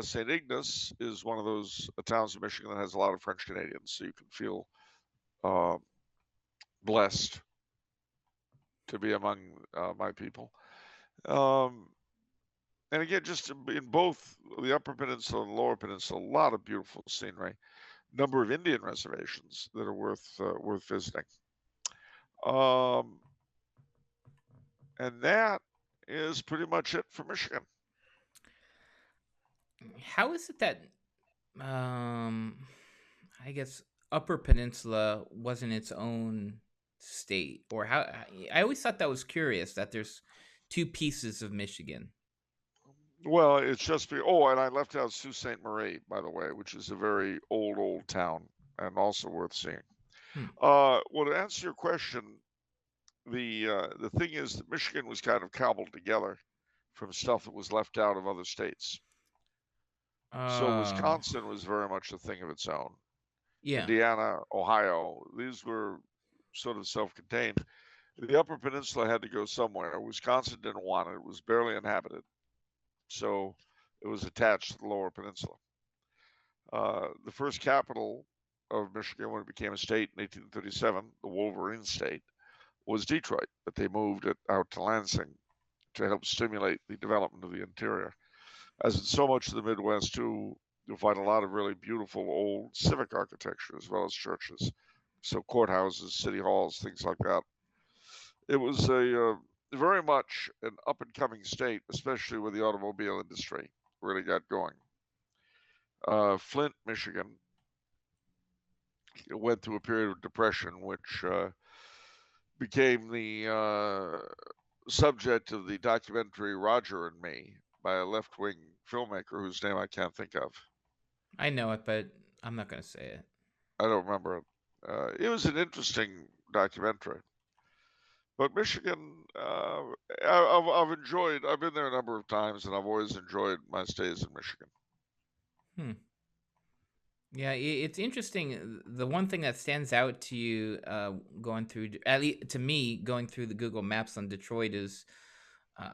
St. Ignace is one of those towns in Michigan that has a lot of French Canadians, so you can feel uh, blessed to be among my people. Um, and again, just in both the Upper Peninsula and Lower Peninsula, a lot of beautiful scenery. Number of Indian reservations that are worth visiting. Um, and that is pretty much it for Michigan. How is it that I guess Upper Peninsula wasn't its own state, or how? I always thought that was curious that there's two pieces of Michigan. Well, it's just oh, and I left out Sault Ste. Marie, by the way, which is a very old town and also worth seeing. Hmm. Well, to answer your question, the thing is that Michigan was kind of cobbled together from stuff that was left out of other states. So Oh, Wisconsin was very much a thing of its own. yeah. Indiana, Ohio, these were sort of self-contained. The Upper Peninsula had to go somewhere. Wisconsin didn't want it. It was barely inhabited. So it was attached to the Lower Peninsula. The first capital of Michigan when it became a state in 1837, the Wolverine State, was Detroit, but they moved it out to Lansing to help stimulate the development of the interior. As in so much of the Midwest, too, you'll find a lot of really beautiful old civic architecture as well as churches. So courthouses, city halls, things like that. It was a very much an up and coming state, especially where the automobile industry really got going. Flint, Michigan, went through a period of depression, which became the subject of the documentary Roger and Me by a left wing filmmaker whose name I can't think of. I know it, but I'm not gonna say it. I don't remember it. It was an interesting documentary. But Michigan, I've enjoyed. I've been there a number of times, and I've always enjoyed my stays in Michigan. Hmm. Yeah, it's interesting. The one thing that stands out to you, going through, at least to me, going through the Google Maps on Detroit is, um,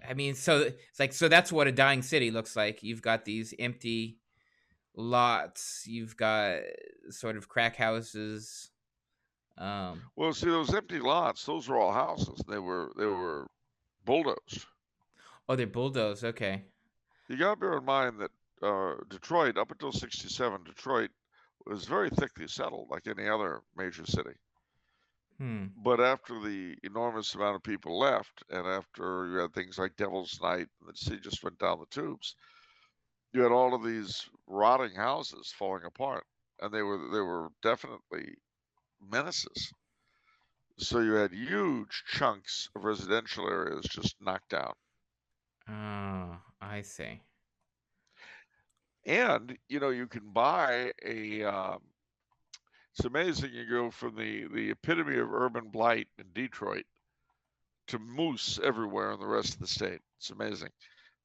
I mean, so it's like, so that's what a dying city looks like. You've got these empty lots. You've got sort of crack houses. Um, Well, see, those empty lots; those were all houses. They were bulldozed. oh, they're bulldozed. Okay. You got to bear in mind that Detroit, up until '67, Detroit was very thickly settled, like any other major city. Hmm. But after the enormous amount of people left, and after you had things like Devil's Night, and the city just went down the tubes, you had all of these rotting houses falling apart, and they were definitely menaces. So you had huge chunks of residential areas just knocked down. Oh, I see. And you can buy a. It's amazing you go from the epitome of urban blight in Detroit to moose everywhere in the rest of the state. It's amazing.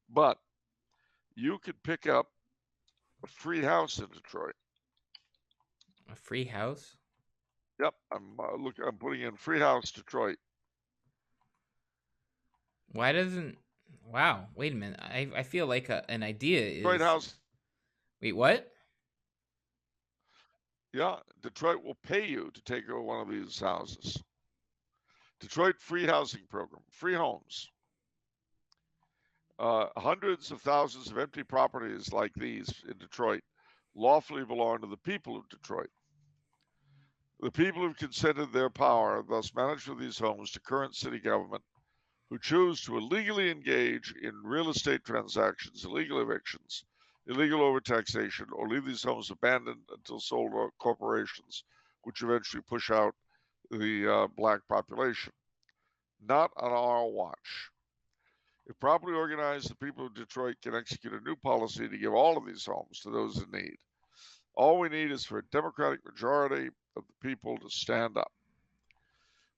But you could pick up a free house in Detroit. A free house? Yep, I'm putting in free house Detroit. Why doesn't? Wow. Wait a minute. I feel like an idea Detroit is. house. Wait, what? Yeah, Detroit will pay you to take over one of these houses. Detroit free housing program, free homes. Hundreds of thousands of empty properties like these in Detroit lawfully belong to the people of Detroit. The people have consented their power, thus management of these homes, to current city government, who choose to illegally engage in real estate transactions, illegal evictions, illegal overtaxation, or leave these homes abandoned until sold to corporations, which eventually push out the black population. Not on our watch. If properly organized, the people of Detroit can execute a new policy to give all of these homes to those in need. All we need is for a Democratic majority of the people to stand up.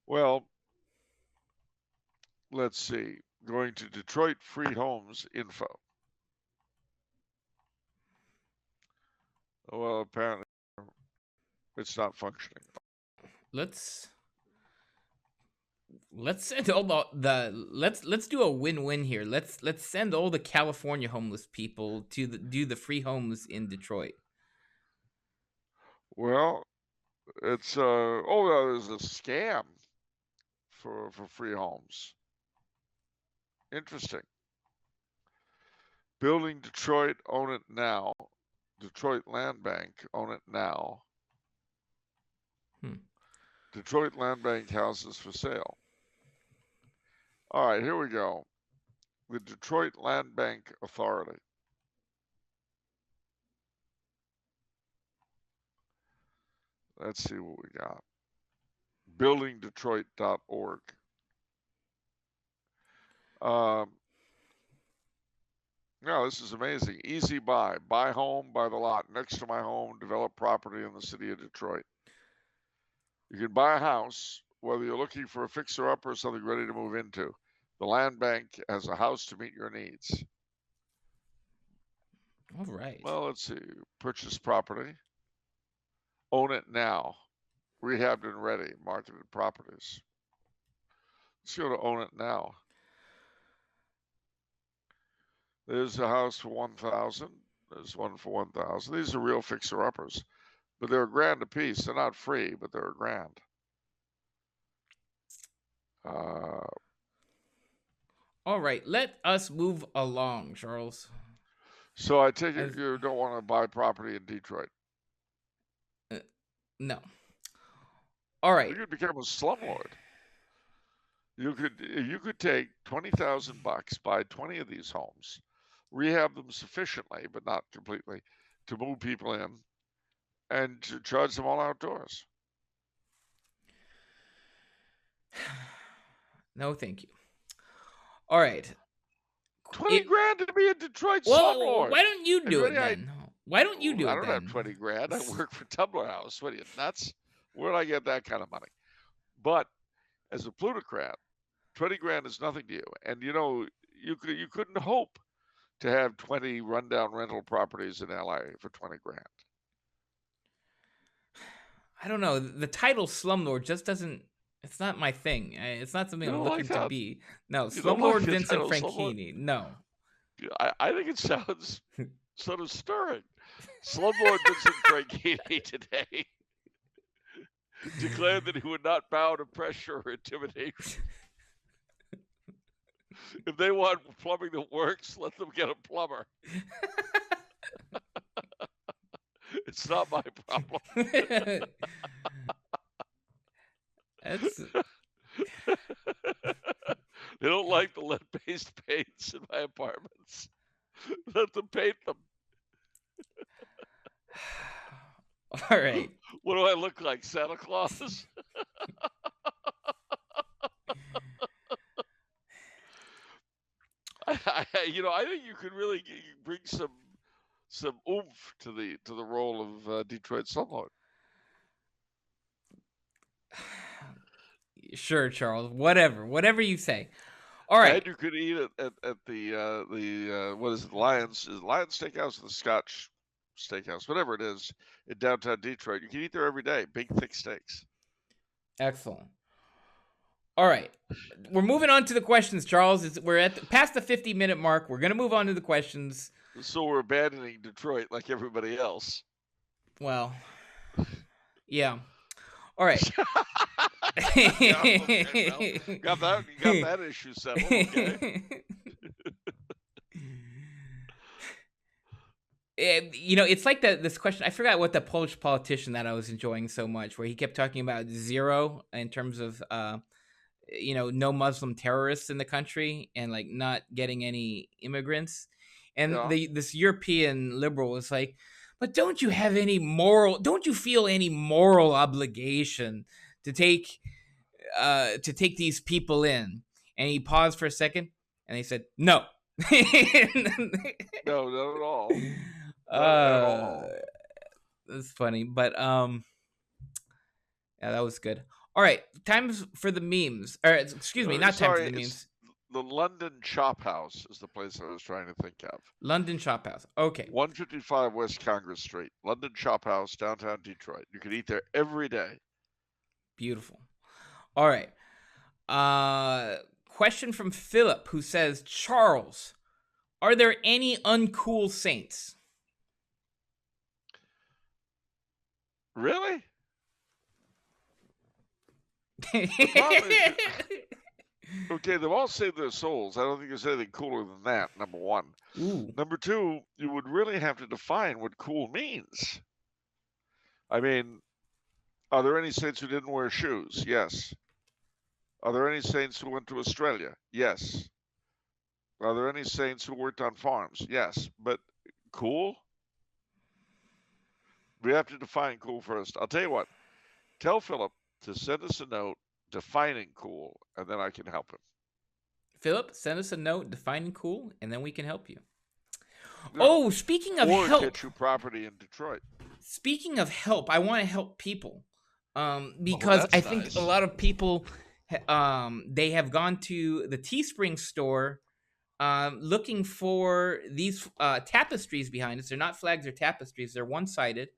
Well, let's see. Going to Detroit Free Homes info. Well, apparently it's not functioning. Let's send all the let's do a win-win here. Let's send all the California homeless people to do the free homes in Detroit. Well, It's there's a scam for free homes. Interesting. Building Detroit, own it now. Detroit Land Bank, own it now. Detroit Land Bank houses for sale. All right, here we go. The Detroit Land Bank Authority. Let's see what we got. Buildingdetroit.org. No, this is amazing. Easy buy. Buy home, buy the lot next to my home, develop property in the city of Detroit. You can buy a house, whether you're looking for a fixer-up or something ready to move into. The land bank has a house to meet your needs. All right. Well, let's see. Purchase property. Own it now. Rehabbed and ready. Marketed properties. Let's go to own it now. There's a house for 1,000. There's one for 1,000. These are real fixer-uppers, but they're $1,000 a piece. They're not free, but they're $1,000. All right, let us move along, Charles. So I take it you don't want to buy property in Detroit. No. All right. You could become a slumlord. You could take $20,000, buy 20 of these homes, rehab them sufficiently, but not completely, to move people in, and to charge them all outdoors. No, thank you. All right. 20 grand to be a Detroit slumlord. Why don't you do it then? Why don't you do it then? I don't have 20 grand. I work for Tumblr House. What are you, nuts? Where'd I get that kind of money? But as a plutocrat, 20 grand is nothing to you. And you know, you couldn't hope to have 20 rundown rental properties in LA for 20 grand. I don't know. The title slumlord just doesn't. It's not my thing. It's not something I'm looking to be. No, slumlord Vincent Franchini. No. I think it sounds sort of stirring. Slumlord Vincent Franchini today declared that he would not bow to pressure or intimidation. If they want plumbing that works, let them get a plumber. It's not my problem. They don't like the lead-based paints in my apartments. Let them paint them. All right. What do I look like, Santa Claus? I think you could really bring some oomph to the role of Detroit slumlord. Sure, Charles. Whatever you say. All right. And you could eat at the what is it, Lions Steakhouse or the Scotch Steakhouse, whatever it is, in downtown Detroit. You can eat there every day. Big, thick steaks. Excellent. All right. We're moving on to the questions, Charles. We're past the 50-minute mark. We're going to move on to the questions. So we're abandoning Detroit like everybody else. Well, yeah. All right. Yeah, okay, well, got that issue settled. Okay. It's like this question. I forgot what the Polish politician that I was enjoying so much, where he kept talking about zero in terms of no Muslim terrorists in the country and like not getting any immigrants. And this European liberal was like, but don't you feel any moral obligation to take these people in? And he paused for a second and he said, no. No, not at all. Not at all. That's funny, but yeah, that was good. All right, time for the memes. Or excuse me, not time for the memes. The London Chop House is the place I was trying to think of. London Chop House. Okay. 155 West Congress Street. London Chop House, downtown Detroit. You can eat there every day. Beautiful. All right. Question from Philip, who says, Charles, are there any uncool saints? Really? The problem is, okay, they've all saved their souls. I don't think there's anything cooler than that, number one. Ooh. Number two, you would really have to define what cool means. I mean, are there any saints who didn't wear shoes? Yes. Are there any saints who went to Australia? Yes. Are there any saints who worked on farms? Yes. But cool? We have to define cool first. I'll tell you what, tell Philip to send us a note defining cool, and then I can help him. Philip, send us a note defining cool, and then we can help you. Yeah. Oh, speaking of or help. get you property in Detroit. Speaking of help, I want to help people. Because I think nice. a lot of people, they have gone to the Teespring store looking for these tapestries behind us. They're not flags, they're tapestries. They're one-sided.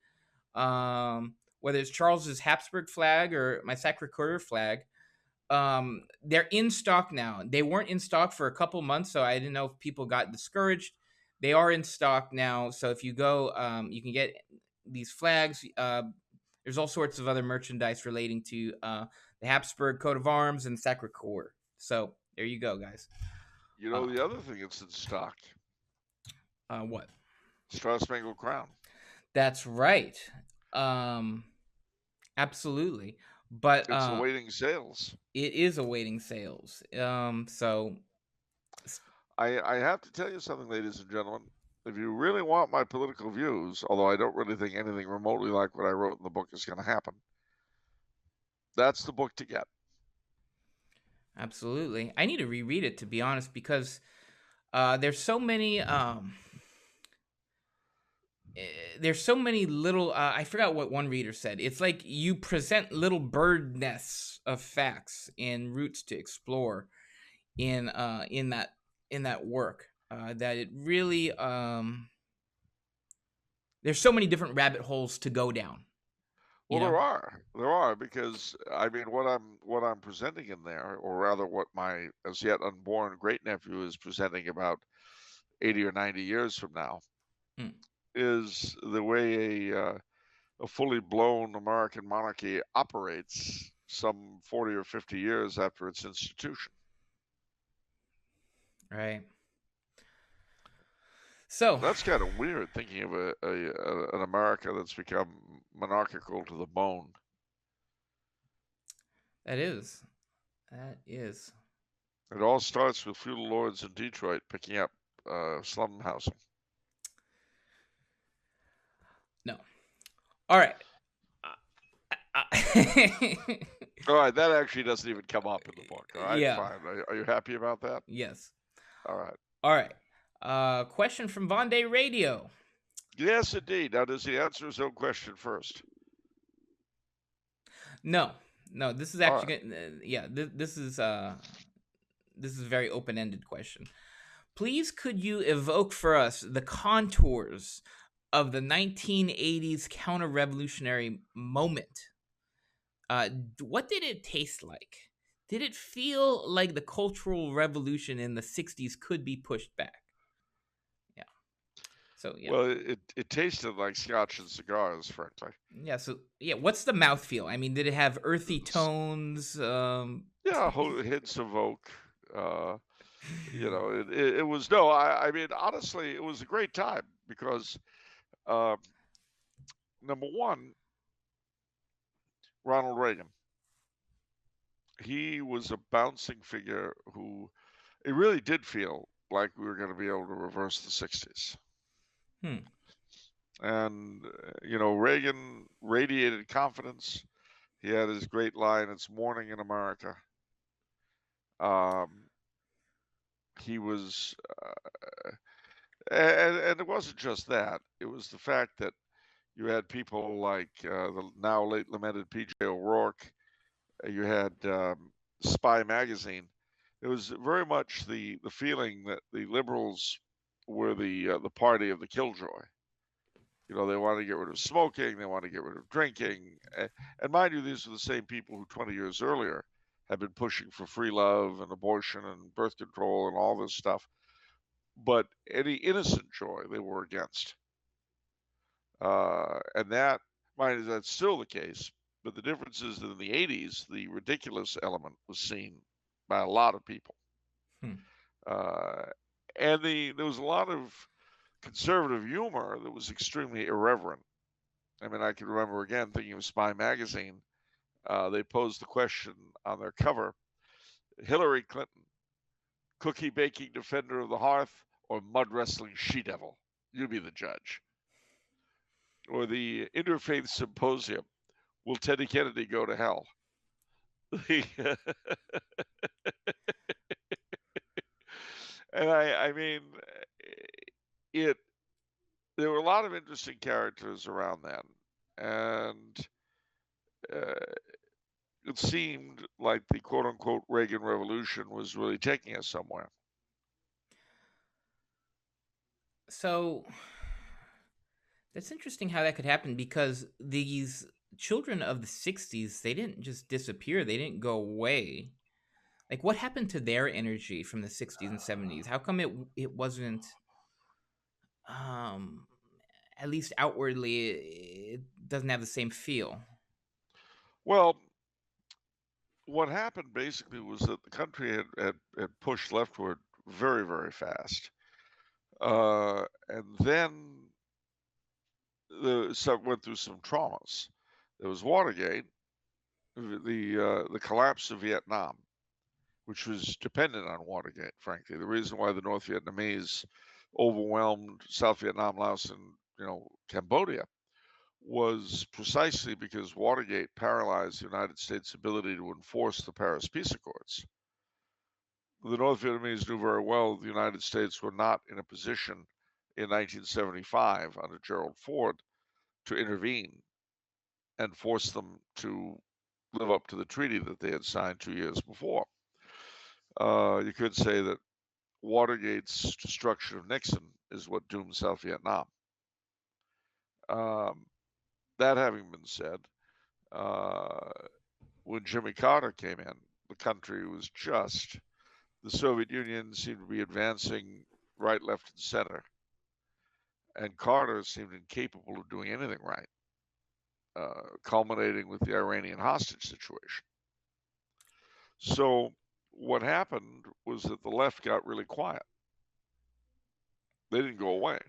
Whether it's Charles's Habsburg flag or my Sacré-Cœur flag, they're in stock now. They weren't in stock for a couple months, so I didn't know if people got discouraged. They are in stock now, so if you go, you can get these flags. There's all sorts of other merchandise relating to the Habsburg coat of arms and Sacré-Cœur. So there you go, guys. You know the other thing that's in stock? What? Star Spangled Crown. That's right. Absolutely. But it's awaiting sales. It is awaiting sales. So I have to tell you something, ladies and gentlemen. If you really want my political views, although I don't really think anything remotely like what I wrote in the book is going to happen, that's the book to get. Absolutely. I need to reread it, to be honest, because there's so many little I forgot what one reader said. It's like you present little bird nests of facts and routes to explore in that work, that it really there's so many different rabbit holes to go down. Well, there are, because I mean, what I'm presenting in there, or rather, what my as yet unborn great nephew is presenting about 80 or 90 years from now, is the way a fully blown American monarchy operates some 40 or 50 years after its institution. Right. So that's kind of weird, thinking of an America that's become monarchical to the bone. That is. It all starts with feudal lords in Detroit picking up slum housing. No. All right. All right, that actually doesn't even come up in the book. All right, yeah. Fine. Are you happy about that? Yes. All right. All right. Question from Vendée Radio. Yes, indeed. Now, does he answer his own question first? No. This is actually This is a very open-ended question. Please, could you evoke for us the contours of the 1980s counter-revolutionary moment? What did it taste like? Did it feel like the Cultural Revolution in the 60s could be pushed back? Yeah. So, yeah. Well, it tasted like scotch and cigars, frankly. Yeah, so, what's the mouthfeel? I mean, did it have earthy tones? Hints of oak. It was, no, I mean, honestly, it was a great time because, number one, Ronald Reagan. He was a bouncing figure who, it really did feel like we were going to be able to reverse the 60s. And, Reagan radiated confidence. He had his great line, "It's morning in America." He was, and it wasn't just that. It was the fact that you had people like the now late lamented P.J. O'Rourke. You had Spy magazine. It was very much the feeling that the liberals were the party of the killjoy. They wanted to get rid of smoking. They wanted to get rid of drinking. And mind you, these are the same people who 20 years earlier had been pushing for free love and abortion and birth control and all this stuff. But any innocent joy they were against. And that, mind you, that's still the case. But the difference is that in the 80s, the ridiculous element was seen by a lot of people. Hmm. Uh, and there was a lot of conservative humor that was extremely irreverent. I mean, I can remember again thinking of Spy Magazine. They posed the question on their cover: Hillary Clinton, cookie baking defender of the hearth, or mud wrestling she devil? You be the judge. Or the Interfaith Symposium: Will Teddy Kennedy go to hell? And I mean, it. There were a lot of interesting characters around then, and uh, it seemed like the quote unquote Reagan Revolution was really taking us somewhere. So that's interesting how that could happen because these children of the 60s, they didn't just disappear, they didn't go away. Like what happened to their energy from the 60s and 70s? How come it wasn't um at least outwardly it doesn't have the same feel? Well, what happened basically was that the country had pushed leftward very, very fast. And then went through some traumas. There was Watergate, the collapse of Vietnam, which was dependent on Watergate. Frankly, the reason why the North Vietnamese overwhelmed South Vietnam, Laos, and Cambodia was precisely because Watergate paralyzed the United States' ability to enforce the Paris Peace Accords. The North Vietnamese knew very well the United States were not in a position in 1975 under Gerald Ford to intervene and force them to live up to the treaty that they had signed 2 years before. You could say that Watergate's destruction of Nixon is what doomed South Vietnam. Um, that having been said, uh, when Jimmy Carter came in, the country was just, the Soviet Union seemed to be advancing right, left, and center, and Carter seemed incapable of doing anything right, culminating with the Iranian hostage situation. So what happened was that the left got really quiet. They didn't go away.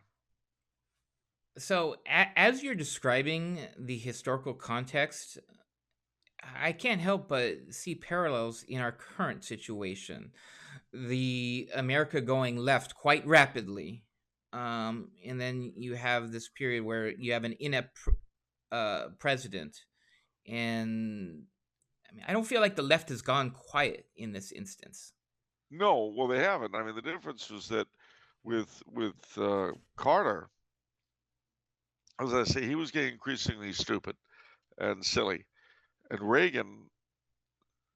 So as you're describing the historical context, I can't help but see parallels in our current situation. The America going left quite rapidly. And then you have this period where you have an inept president. And I mean, I don't feel like the left has gone quiet in this instance. No, well, they haven't. I mean, the difference was that with Carter, as I say, he was getting increasingly stupid and silly, and Reagan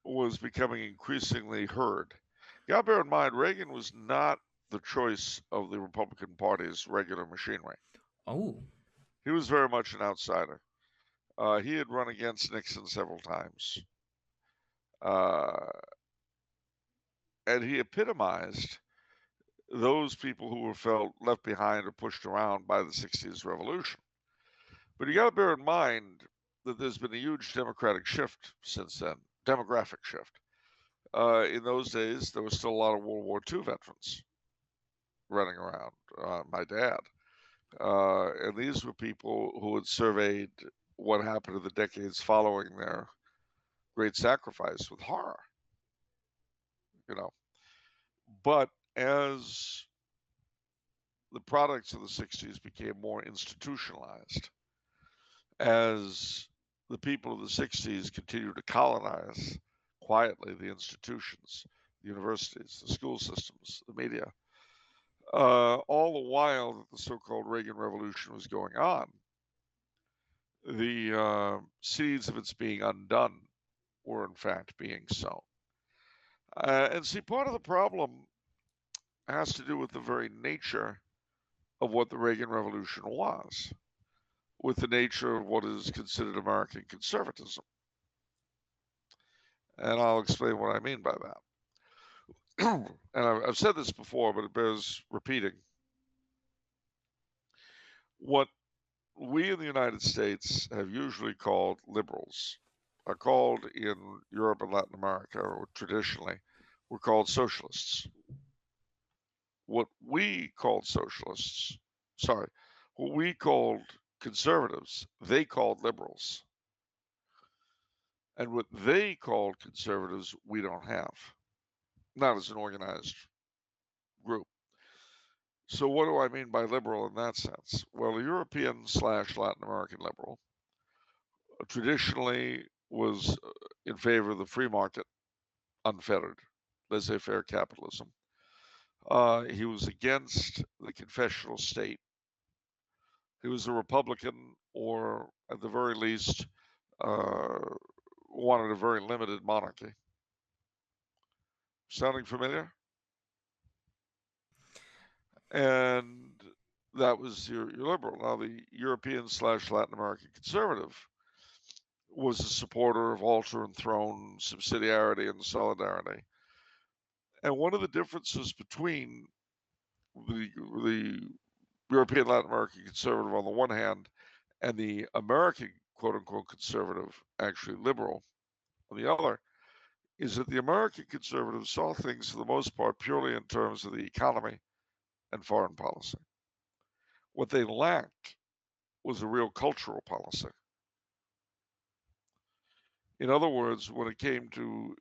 was becoming increasingly heard. You got to bear in mind, Reagan was not the choice of the Republican Party's regular machinery. Oh, He was very much an outsider. He had run against Nixon several times, uh, and he epitomized those people who were felt left behind or pushed around by the 60s revolution. But you got to bear in mind that there's been a huge democratic shift since then, demographic shift. In those days, there was still a lot of World War II veterans running around. My dad. And these were people who had surveyed what happened in the decades following their great sacrifice with horror, you know. But as the products of the 60s became more institutionalized, as the people of the 60s continued to colonize quietly the institutions, the universities, the school systems, the media, all the while that the so called Reagan Revolution was going on, the seeds of its being undone were in fact being sown. And see, part of the problem has to do with the very nature of what the Reagan Revolution was, with the nature of what is considered American conservatism. And I'll explain what I mean by that. And I've said this before, but it bears repeating. What we in the United States have usually called liberals are called in Europe and Latin America, or traditionally, were called socialists. What we called socialists, sorry, what we called conservatives, they called liberals. And what they called conservatives, we don't have, not as an organized group. So, what do I mean by liberal in that sense? Well, the European/Latin American liberal traditionally was in favor of the free market, unfettered, laissez faire capitalism. He was against the confessional state. He was a Republican, or at the very least, uh, wanted a very limited monarchy. Sounding familiar? And that was your liberal. Now, the European/Latin American conservative was a supporter of altar and throne, subsidiarity, and solidarity. And one of the differences between the European Latin American conservative on the one hand and the American quote unquote conservative, actually liberal, on the other, is that the American conservatives saw things for the most part purely in terms of the economy and foreign policy. What they lacked was a real cultural policy. In other words, when it came to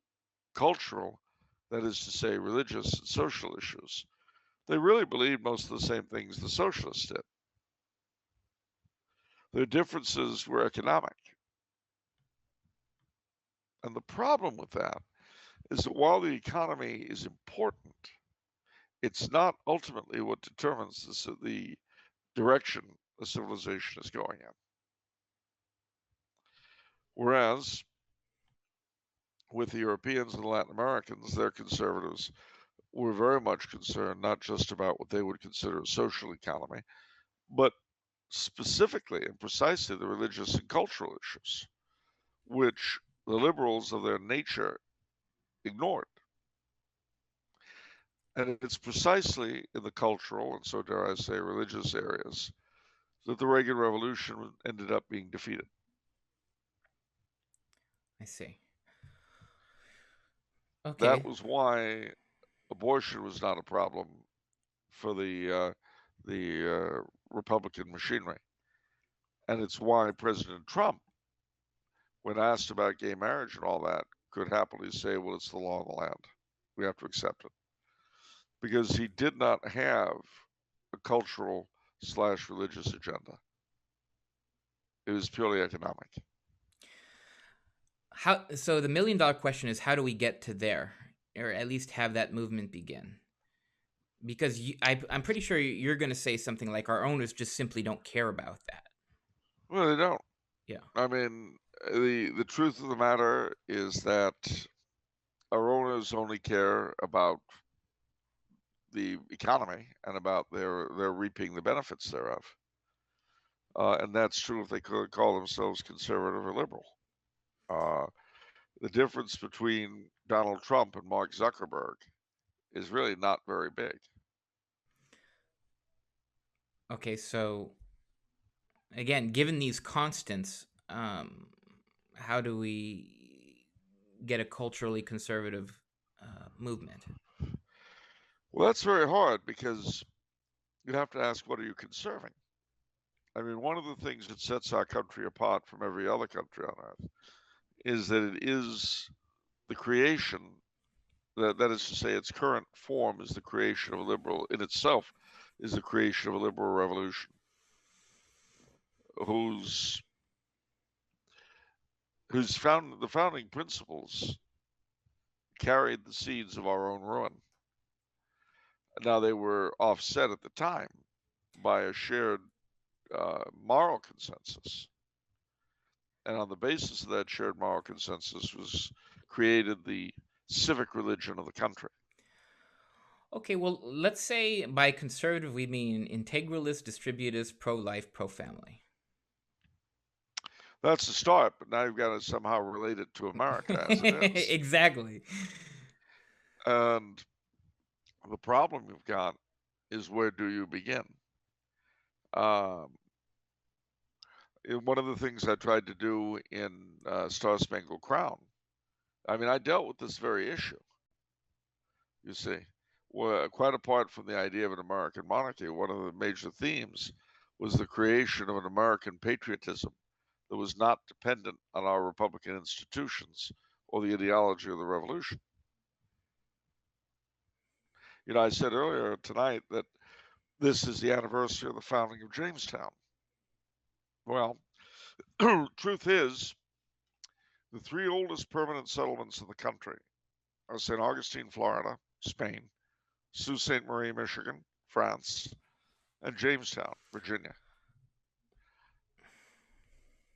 cultural, that is to say, religious and social issues, they really believed most of the same things the socialists did. Their differences were economic. And the problem with that is that while the economy is important, it's not ultimately what determines the direction the civilization is going in. Whereas with the Europeans and Latin Americans, their conservatives were very much concerned not just about what they would consider a social economy, but specifically and precisely the religious and cultural issues, which the liberals of their nature ignored. And it's precisely in the cultural and, so dare I say, religious areas that the Reagan Revolution ended up being defeated. I see. That Okay. was why abortion was not a problem for the Republican machinery, and it's why President Trump, when asked about gay marriage and all that, could happily say, "Well, it's the law of the land. We have to accept it," because he did not have a cultural/religious agenda. It was purely economic. How so the $1 million question is how do we get to there, or at least have that movement begin? Because I'm pretty sure you're going to say something like our owners just simply don't care about that. Well, they don't. Yeah. I mean, the truth of the matter is that our owners only care about the economy and about their reaping the benefits thereof. And that's true if they could call themselves conservative or liberal. Uh, the difference between Donald Trump and Mark Zuckerberg is really not very big. Okay, so again, given these constants, how do we get a culturally conservative movement? Well, that's very hard because you have to ask, what are you conserving? I mean, one of the things that sets our country apart from every other country on earth is that it is the creation, that is to say, its current form is the creation of a liberal, in itself, is the creation of a liberal revolution whose the founding principles carried the seeds of our own ruin. Now, they were offset at the time by a shared moral consensus. And on the basis of that shared moral consensus was created the civic religion of the country. Okay, well, let's say by conservative we mean integralist, distributist, pro-life, pro-family. That's the start, but now you've got to somehow relate it to America as it is. Exactly. And the problem you've got is, where do you begin? Um, one of the things I tried to do in Star Spangled Crown, I mean, I dealt with this very issue, you see. Well, quite apart from the idea of an American monarchy, one of the major themes was the creation of an American patriotism that was not dependent on our Republican institutions or the ideology of the revolution. You know, I said earlier tonight that this is the anniversary of the founding of Jamestown. Well, truth is, the three oldest permanent settlements in the country are St. Augustine, Florida, Spain, Sault Ste. Marie, Michigan, France, and Jamestown, Virginia.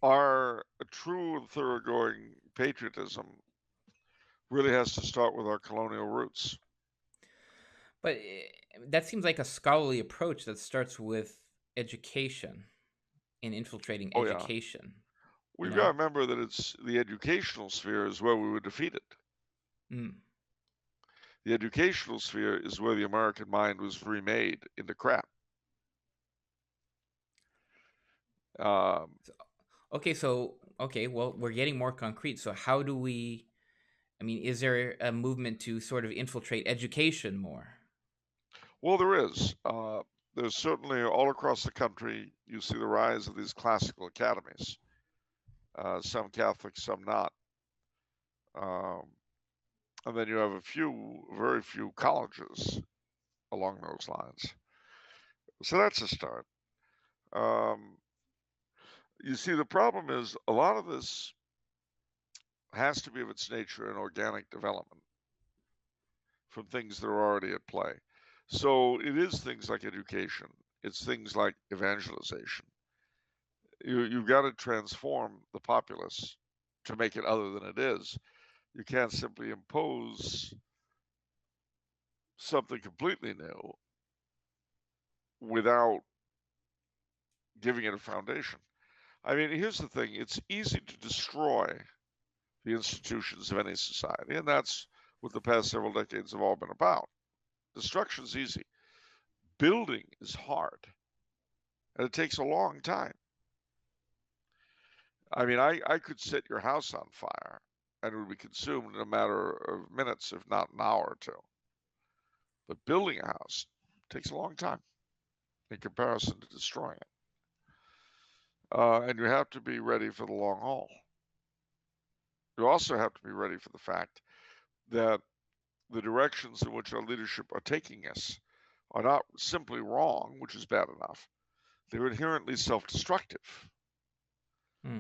Our true and thoroughgoing patriotism really has to start with our colonial roots. But that seems like a scholarly approach that starts with education and infiltrating Oh, yeah. education. We've got to remember that it's the educational sphere is where we were defeated. Mm. The educational sphere is where the American mind was remade into crap. Well, we're getting more concrete. So how do we, I mean, is there a movement to sort of infiltrate education more? Well, there is. There's certainly all across the country, you see the rise of these classical academies. Some Catholic, some not. And then you have very few colleges along those lines. So that's a start. You see, the problem is a lot of this has to be of its nature an organic development from things that are already at play. So it is things like education. It's things like evangelization. You've got to transform the populace to make it other than it is. You can't simply impose something completely new without giving it a foundation. I mean, here's the thing, it's easy to destroy the institutions of any society, and that's what the past several decades have all been about. Destruction's easy. Building is hard, and it takes a long time. I mean, I could set your house on fire, and it would be consumed in a matter of minutes, if not an hour or two. But building a house takes a long time in comparison to destroying it. And you have to be ready for the long haul. You also have to be ready for the fact that the directions in which our leadership are taking us are not simply wrong, which is bad enough. They're inherently self-destructive.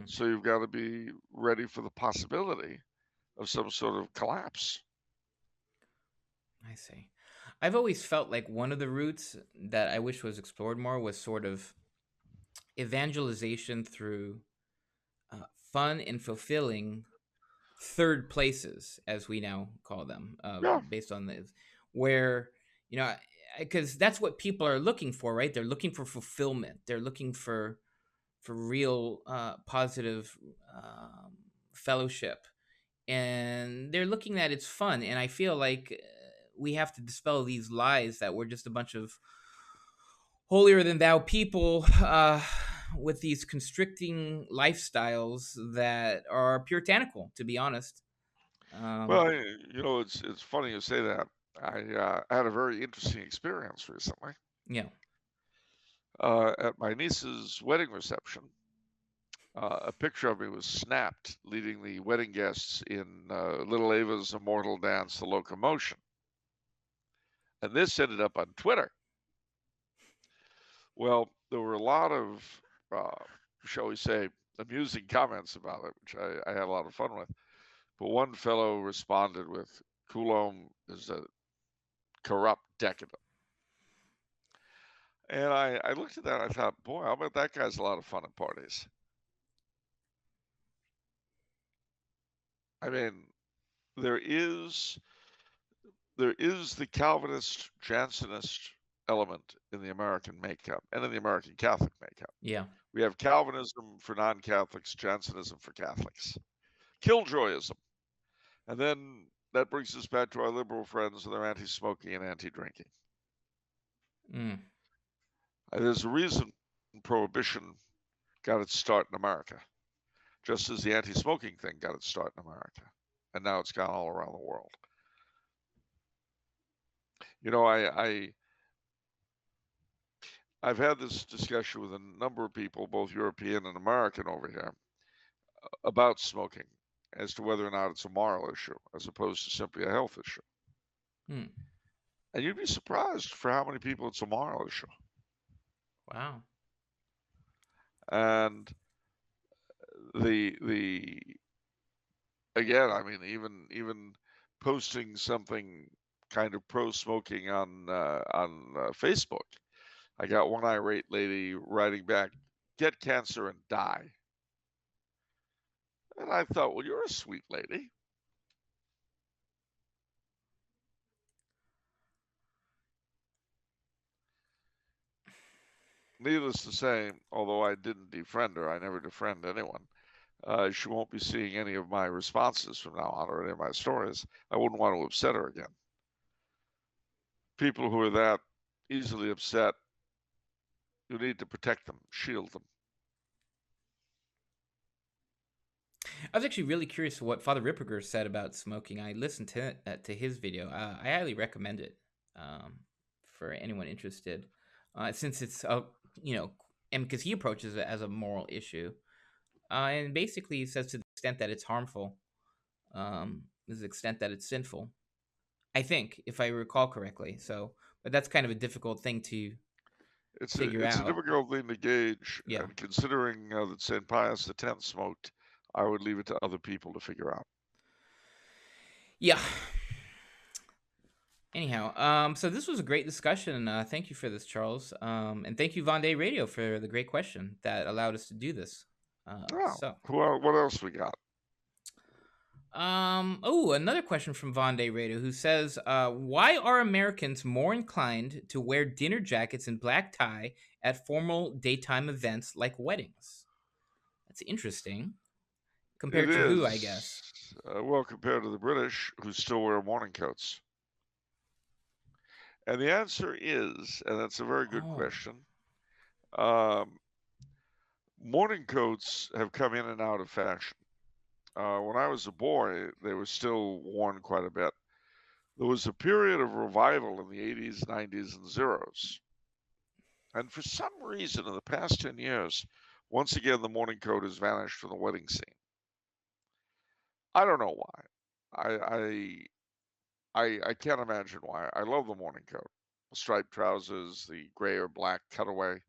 So you've got to be ready for the possibility of some sort of collapse. I see. I've always felt like one of the routes that I wish was explored more was sort of evangelization through fun and fulfilling third places, as we now call them, based on this, where, you know, because that's what people are looking for, right? They're looking for fulfillment. They're looking for real positive fellowship, and they're looking at it's fun. And I feel like we have to dispel these lies that we're just a bunch of holier than thou people with these constricting lifestyles that are puritanical, to be honest. Well, you know, it's funny you say that. I had a very interesting experience recently. Yeah. At my niece's wedding reception, a picture of me was snapped leading the wedding guests in Little Ava's immortal dance, The Locomotion. And this ended up on Twitter. Well, there were a lot of, shall we say, amusing comments about it, which I had a lot of fun with. But one fellow responded with, Coulombe is a corrupt decadent. And I looked at that and I thought, boy, I'll bet that guy's a lot of fun at parties. I mean, there is the Calvinist, Jansenist element in the American makeup and in the American Catholic makeup. Yeah. We have Calvinism for non-Catholics, Jansenism for Catholics, Killjoyism. And then that brings us back to our liberal friends and their anti-smoking and anti-drinking. There's a reason Prohibition got its start in America, just as the anti-smoking thing got its start in America, and now it's gone all around the world. You know, I've had this discussion with a number of people, both European and American over here, about smoking as to whether or not it's a moral issue as opposed to simply a health issue. Hmm. And you'd be surprised for how many people it's a moral issue. Wow. And the again, I mean, even posting something kind of pro-smoking on Facebook, I got one irate lady writing back, "Get cancer and die." And I thought, well, you're a sweet lady. Needless to say, although I didn't defriend her, I never defriend anyone. She won't be seeing any of my responses from now on or any of my stories. I wouldn't want to upset her again. People who are that easily upset, you need to protect them, shield them. I was actually really curious what Father Ripperger said about smoking. I listened to his video. I highly recommend it for anyone interested, since it's and because he approaches it as a moral issue, and basically he says to the extent that it's harmful, to the extent that it's sinful. I think, if I recall correctly. So, but that's kind of a difficult thing to figure It's a out. difficult thing to gauge, Yeah. and considering that St. Pius X smoked, I would leave it to other people to figure out. Yeah. Anyhow, so this was a great discussion. Thank you for this, Charles. And thank you, Vendée Radio, for the great question that allowed us to do this. Oh, So, what else we got? another question from Vendée Radio, who says, why are Americans more inclined to wear dinner jackets and black tie at formal daytime events like weddings? That's interesting. It Compared to who, I guess? is, well, compared to the British, who still wear morning coats. And the answer is, and that's a very good Oh, question, um, morning coats have come in and out of fashion. When I was a boy, they were still worn quite a bit. There was a period of revival in the 80s, 90s, and zeros. And for some reason, in the past 10 years, once again, the morning coat has vanished from the wedding scene. I don't know why. I can't imagine why. I love the morning coat, the striped trousers, the gray or black cutaway.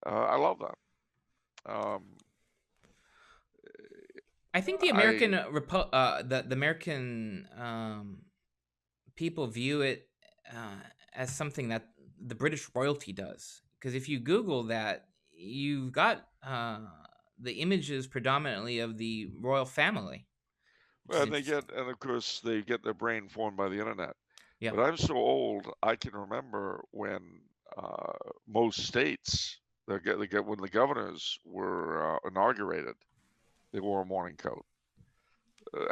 I love that. Um, I think the I American the American people view it as something that the British royalty does. Because if you Google that, you've got the images predominantly of the royal family, which is interesting. and of course they get their brain formed by the internet. Yeah. But I'm so old, I can remember when uh, most states when the governors were inaugurated, they wore a morning coat.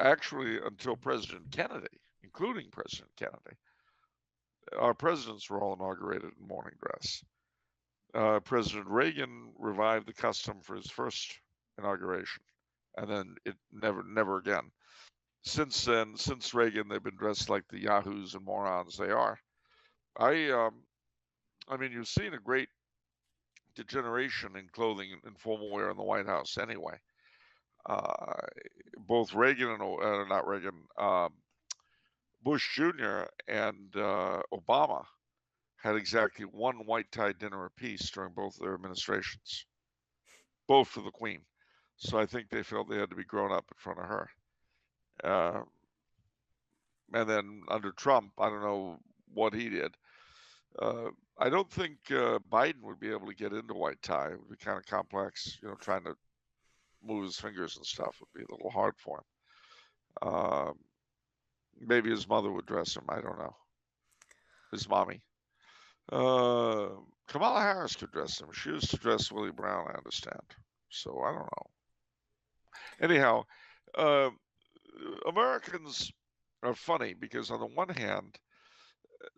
Actually, until President Kennedy, including President Kennedy, our presidents were all inaugurated in morning dress. President Reagan revived the custom for his first inauguration, and then it never again. Since then, since Reagan, they've been dressed like the yahoos and morons they are. I, um, I mean, you've seen a great degeneration in clothing and formal wear in the White House anyway. Uh, Both Reagan and not Reagan, Bush Jr. and Obama had exactly one white tie dinner apiece during both their administrations, both for the Queen. So I think they felt they had to be grown up in front of her. Uh, and then under Trump, I don't know what he did. I don't think Biden would be able to get into white tie. It would be kind of complex, trying to move his fingers and stuff would be a little hard for him. Maybe his mother would dress him. I don't know. His mommy. Kamala Harris could dress him. She used to dress Willie Brown, I understand. So I don't know. Anyhow, uh, Americans are funny because on the one hand,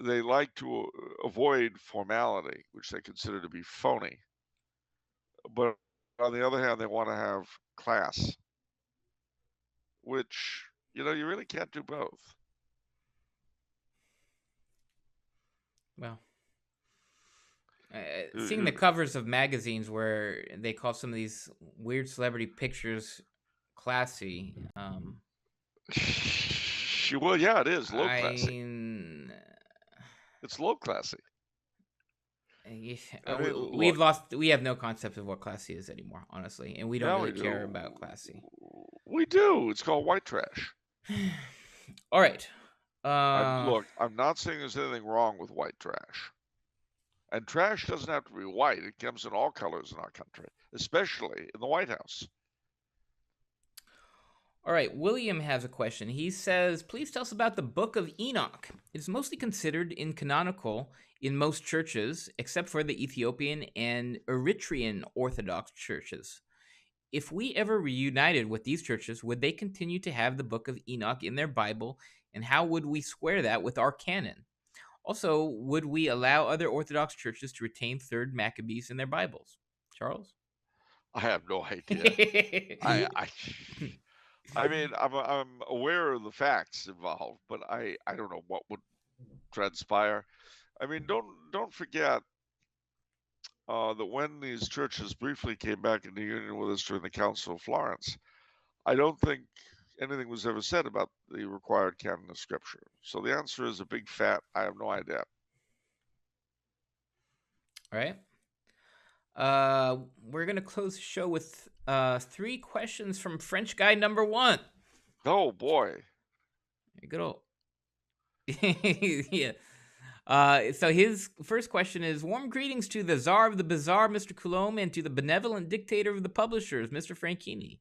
they like to avoid formality, which they consider to be phony. But On the other hand, they want to have class, which, you really can't do both. Well, seeing the You- covers of magazines where they call some of these weird celebrity pictures classy. well, yeah, it is low classy. I It's low classy. yeah, I mean, we've look, lost. We have no concept of what classy is anymore, honestly, and we don't yeah, really we care do. about classy. We do. It's called white trash. All right. I'm not saying there's anything wrong with white trash. And trash doesn't have to be white. It comes in all colors in our country, especially in the White House. All right, William has a question. He says, "Please tell us about the Book of Enoch. It is mostly considered incanonical in most churches, except for the Ethiopian and Eritrean Orthodox churches. If we ever reunited with these churches, would they continue to have the Book of Enoch in their Bible, and how would we square that with our canon? Also, would we allow other Orthodox churches to retain Third Maccabees in their Bibles?" Charles? I have no idea. I, I, I mean, I'm aware of the facts involved, but I don't know what would transpire. I mean, don't forget that when these churches briefly came back into union with us during the Council of Florence, I don't think anything was ever said about the required canon of Scripture. So the answer is a big fat I have no idea. All right. We're gonna close the show with 3 questions from French guy number 1. Oh boy. Good old yeah. So his first question is: warm greetings to the Czar of the Bazaar, Mr. Coulombe, and to the benevolent dictator of the publishers, Mr. Franchini.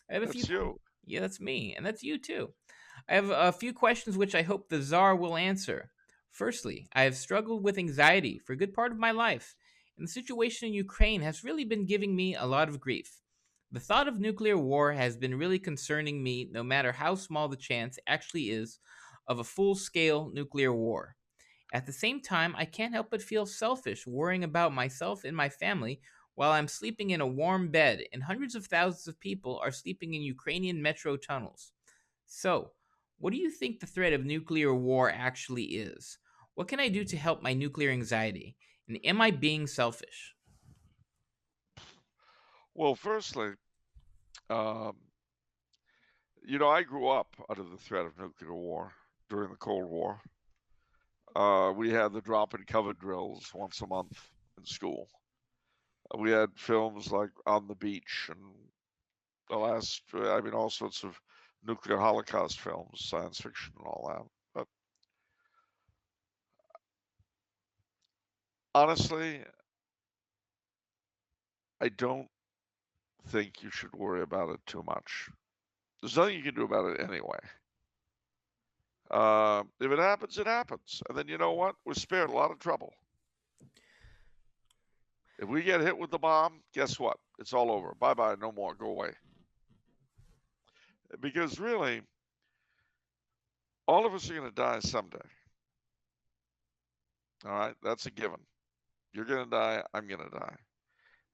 I have a few. That's you. Yeah, that's me, and that's you too. I have a few questions which I hope the Czar will answer. Firstly, I have struggled with anxiety for a good part of my life, and the situation in Ukraine has really been giving me a lot of grief. The thought of nuclear war has been really concerning me, no matter how small the chance actually is of a full scale nuclear war. At the same time, I can't help but feel selfish worrying about myself and my family while I'm sleeping in a warm bed and hundreds of thousands of people are sleeping in Ukrainian metro tunnels. So, what do you think the threat of nuclear war actually is? What can I do to help my nuclear anxiety? And am I being selfish? Well, firstly, um, I grew up under the threat of nuclear war during the Cold War. We had the drop and cover drills once a month in school. We had films like On the Beach and all sorts of nuclear holocaust films, science fiction and all that. But honestly, I don't think you should worry about it too much. There's nothing you can do about it anyway. If it happens, it happens. And then you know what? We're spared a lot of trouble. If we get hit with the bomb, guess what? It's all over. Bye bye. No more. Go away. Because really, all of us are going to die someday. All right? That's a given. You're going to die. I'm going to die.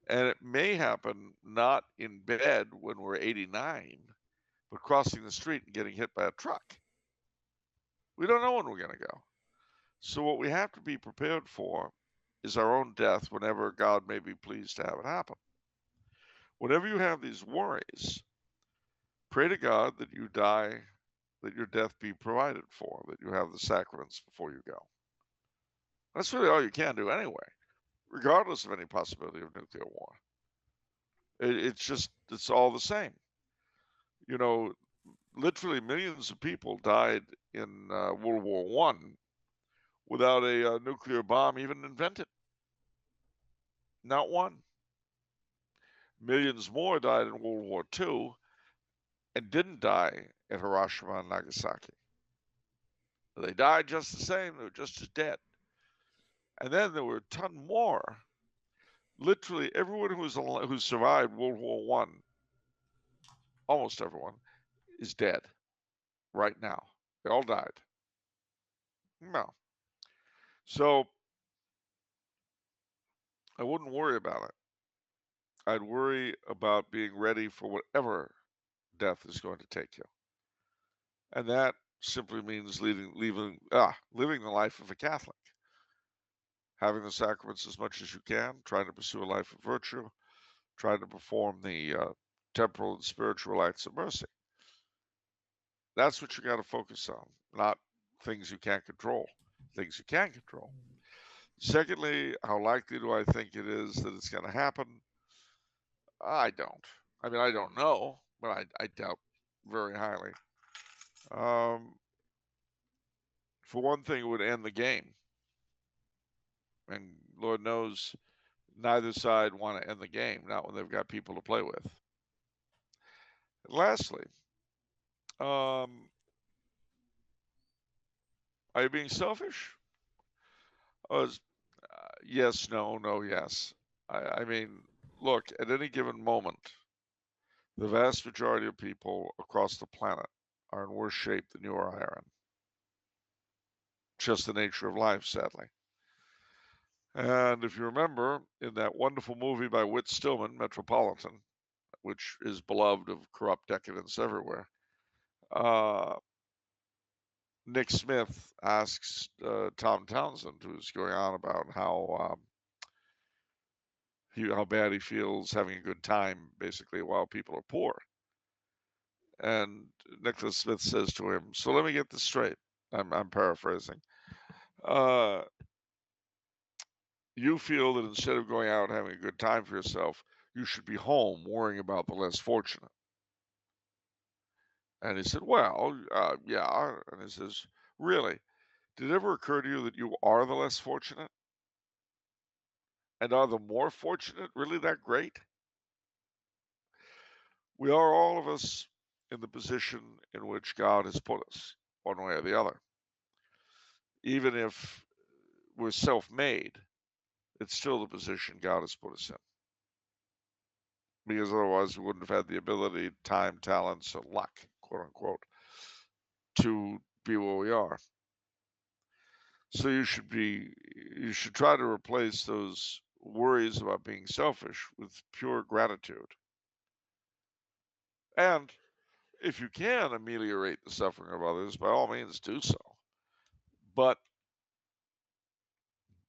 And it may happen not in bed when we're 89, but crossing the street and getting hit by a truck. We don't know when we're going to go. So, what we have to be prepared for is our own death whenever God may be pleased to have it happen. Whenever you have these worries, pray to God that you die, that your death be provided for, that you have the sacraments before you go. That's really all you can do anyway, regardless of any possibility of nuclear war. It's all the same. You know, literally millions of people died in World War One without a nuclear bomb even invented. Not one. Millions more died in World War Two and didn't die at Hiroshima and Nagasaki. They died just the same. They were just as dead. And then there were a ton more. Literally everyone who survived World War One, almost everyone, is dead right now. They all died. No. So I wouldn't worry about it. I'd worry about being ready for whatever death is going to take you. And that simply means living the life of a Catholic, having the sacraments as much as you can, trying to pursue a life of virtue, trying to perform the temporal and spiritual acts of mercy. That's what you got to focus on, not things you can't control, things you can control. Secondly, how likely do I think it is that it's going to happen? I don't. I mean, I don't know, but I doubt very highly. For one thing, it would end the game. And Lord knows neither side want to end the game, not when they've got people to play with. And lastly, are you being selfish? Yes, no, no, yes. I mean, look, at any given moment, the vast majority of people across the planet are in worse shape than you or I are in. Just the nature of life, sadly. And if you remember, in that wonderful movie by Whit Stillman, Metropolitan, which is beloved of corrupt decadence everywhere, Nick Smith asks Tom Townsend, who's going on about how bad he feels having a good time, basically, while people are poor. And Nicholas Smith says to him, "So let me get this straight." I'm paraphrasing. You feel that instead of going out and having a good time for yourself, you should be home worrying about the less fortunate. And he said, "Well, yeah." And he says, "Really? Did it ever occur to you that you are the less fortunate? And are the more fortunate really that great?" We are, all of us, in the position in which God has put us, one way or the other. Even if we're self-made, it's still the position God has put us in. Because otherwise we wouldn't have had the ability, time, talents, or luck, quote unquote, to be where we are. So you should try to replace those worries about being selfish with pure gratitude. And if you can ameliorate the suffering of others, by all means do so. But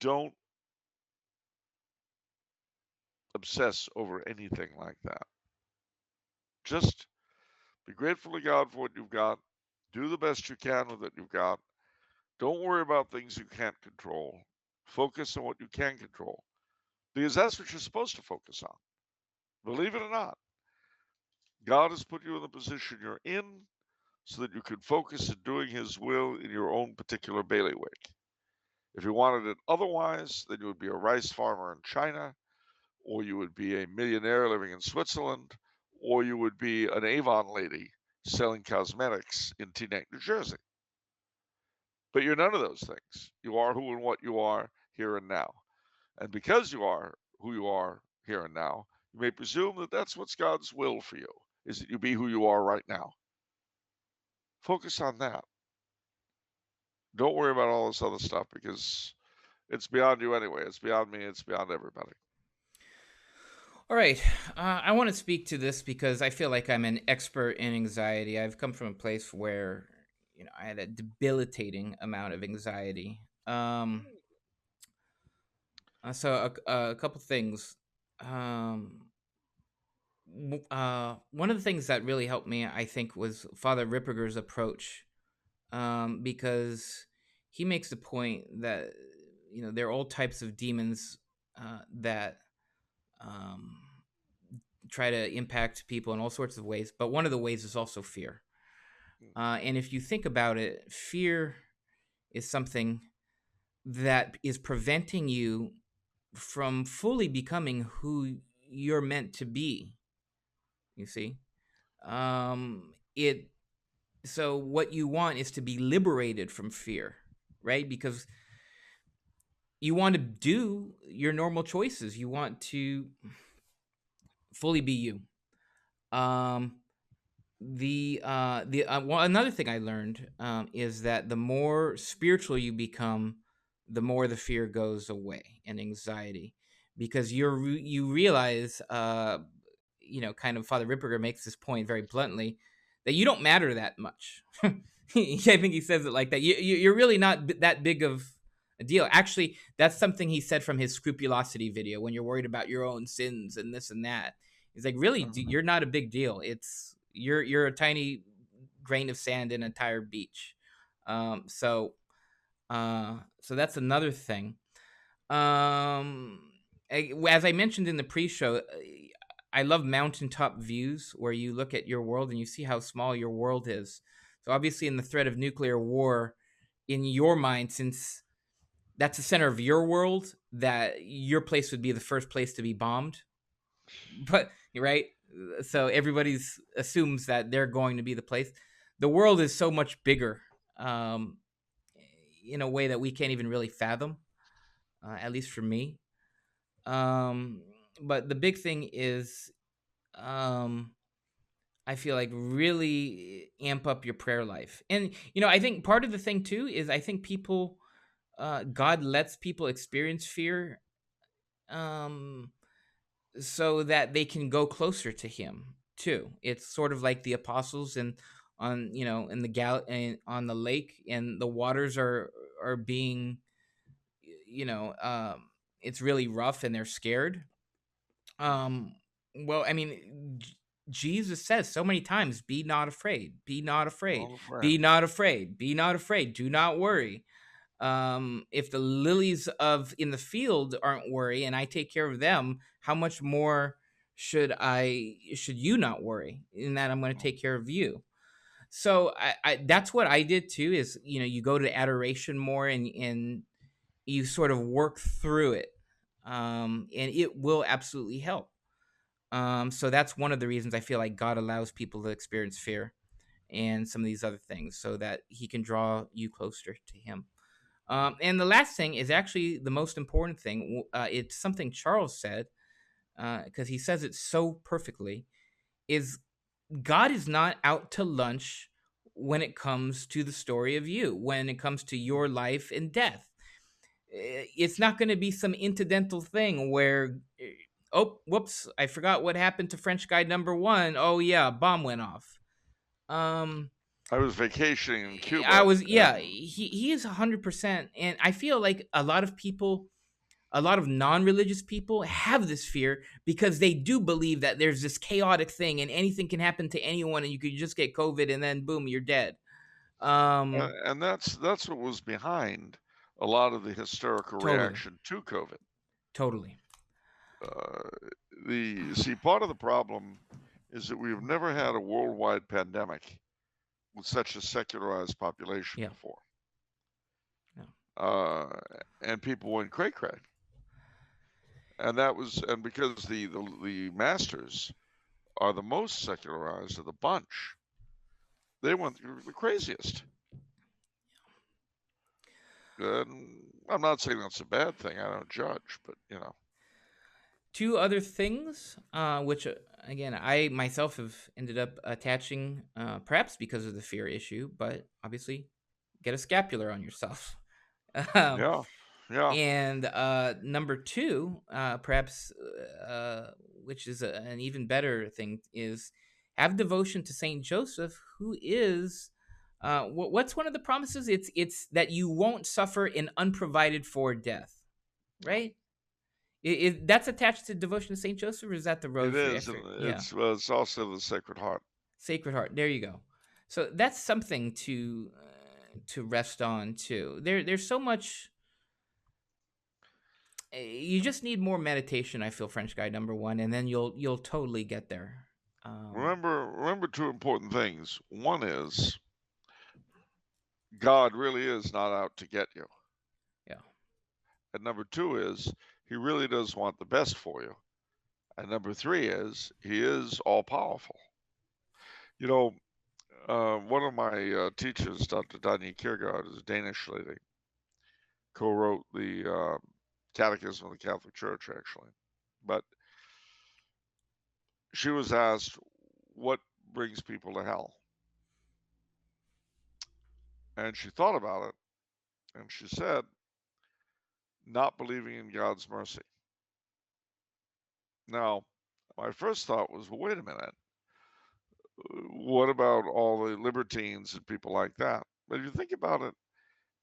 don't obsess over anything like that. Just be grateful to God for what you've got. Do the best you can with what you've got. Don't worry about things you can't control. Focus on what you can control, because that's what you're supposed to focus on. Believe it or not, God has put you in the position you're in so that you can focus on doing His will in your own particular bailiwick. If you wanted it otherwise, then you would be a rice farmer in China, or you would be a millionaire living in Switzerland, or you would be an Avon lady selling cosmetics in Teaneck, New Jersey. But you're none of those things. You are who and what you are here and now. And because you are who you are here and now, you may presume that that's what's God's will for you, is that you be who you are right now. Focus on that. Don't worry about all this other stuff, because it's beyond you anyway. It's beyond me. It's beyond everybody. All right. I want to speak to this because I feel like I'm an expert in anxiety. I've come from a place where, I had a debilitating amount of anxiety. So a couple things. One of the things that really helped me, I think, was Father Ripperger's approach, because he makes the point that there are all types of demons that try to impact people in all sorts of ways, but one of the ways is also fear. And if you think about it, fear is something that is preventing you from fully becoming who you're meant to be. You see, it. So what you want is to be liberated from fear, right? Because you want to do your normal choices. You want to fully be you. Another thing I learned is that the more spiritual you become, the more the fear goes away and anxiety, because you realize, kind of Father Ripperger makes this point very bluntly, that you don't matter that much. I think he says it like that. You're really not that big of a deal. Actually, that's something he said from his scrupulosity video, when you're worried about your own sins and this and that. He's like, really, you're not a big deal. You're a tiny grain of sand in an entire beach. So that's another thing. As I mentioned in the pre-show, I love mountaintop views where you look at your world and you see how small your world is. So obviously, in the threat of nuclear war, in your mind, since that's the center of your world, that your place would be the first place to be bombed. But right, so everybody's assumes that they're going to be the place. The world is so much bigger, um, in a way that we can't even really fathom, at least for me. Um, but the big thing is, um, I feel like really amp up your prayer life. And I think part of the thing too is, I think people, God lets people experience fear, um, so that they can go closer to Him too. It's sort of like the apostles and on in the on the lake, and the waters are being, you know um, it's really rough and they're scared. Um, well, I mean, Jesus says so many times, "Be not afraid. Be not afraid. All afraid. Be not afraid. Be not afraid. Do not worry." If the lilies of in the field aren't worry, and I take care of them, how much more should you not worry? In that I'm going to take care of you. So that's what I did too. Is you go to adoration more, and you sort of work through it, and it will absolutely help. So that's one of the reasons I feel like God allows people to experience fear and some of these other things, so that He can draw you closer to Him. And the last thing is actually the most important thing. It's something Charles said, because he says it so perfectly. Is God is not out to lunch when it comes to the story of you, when it comes to your life and death. It's not going to be some incidental thing where, oh, whoops, I forgot what happened to French guy number one. Oh yeah, bomb went off. Um, I was vacationing in I Cuba, was, yeah. and He is 100%, and I feel like a lot of people, a lot of non-religious people have this fear because they do believe that there's this chaotic thing and anything can happen to anyone, and you could just get COVID and then boom, you're dead. Um, and that's what was behind a lot of the hysterical totally, reaction to COVID. totally. Uh, the see part of the problem is that we've never had a worldwide pandemic with such a secularized population Yeah, before, yeah. uh, and people went cray cray, and because the masters are the most secularized of the bunch, they went the craziest. And I'm not saying that's a bad thing. I don't judge, but Two other things, which, again, I myself have ended up attaching, perhaps because of the fear issue, but obviously get a scapular on yourself. um, yeah, yeah. and number two, perhaps, which is an even better thing, is have devotion to Saint Joseph, who is. What's one of the promises? It's that you won't suffer an unprovided for death, No. right? That's attached to devotion to Saint Joseph, or is that the It rosary? is, and Yeah, it's also the Sacred Heart. Sacred Heart. There you go. So that's something to rest on too. There's so much. You just need more meditation. I feel, French guy number one, and then you'll totally get there. Remember two important things. One is God really is not out to get you, Yeah, and number two is He really does want the best for you, and number three is He is all powerful. You know, one of my teachers, Dr. Danya Kiergaard, is a Danish lady, co-wrote the Catechism of the Catholic Church, actually. But she was asked, what brings people to hell? And she thought about it, and she said, not believing in God's mercy. Now, my first thought was, well, wait a minute. What about all the libertines and people like that? But if you think about it,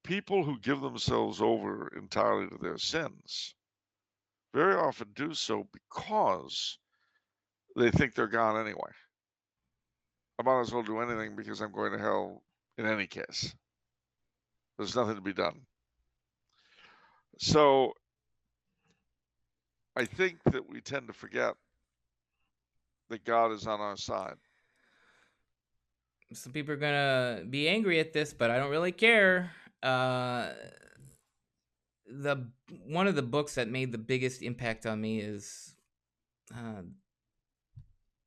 people who give themselves over entirely to their sins very often do so because they think they're gone anyway. I might as well do anything because I'm going to hell in any case. There's nothing to be done. So I think that we tend to forget that God is on our side. Some people are gonna be angry at this, but I don't really care. The One of the books that made the biggest impact on me is uh,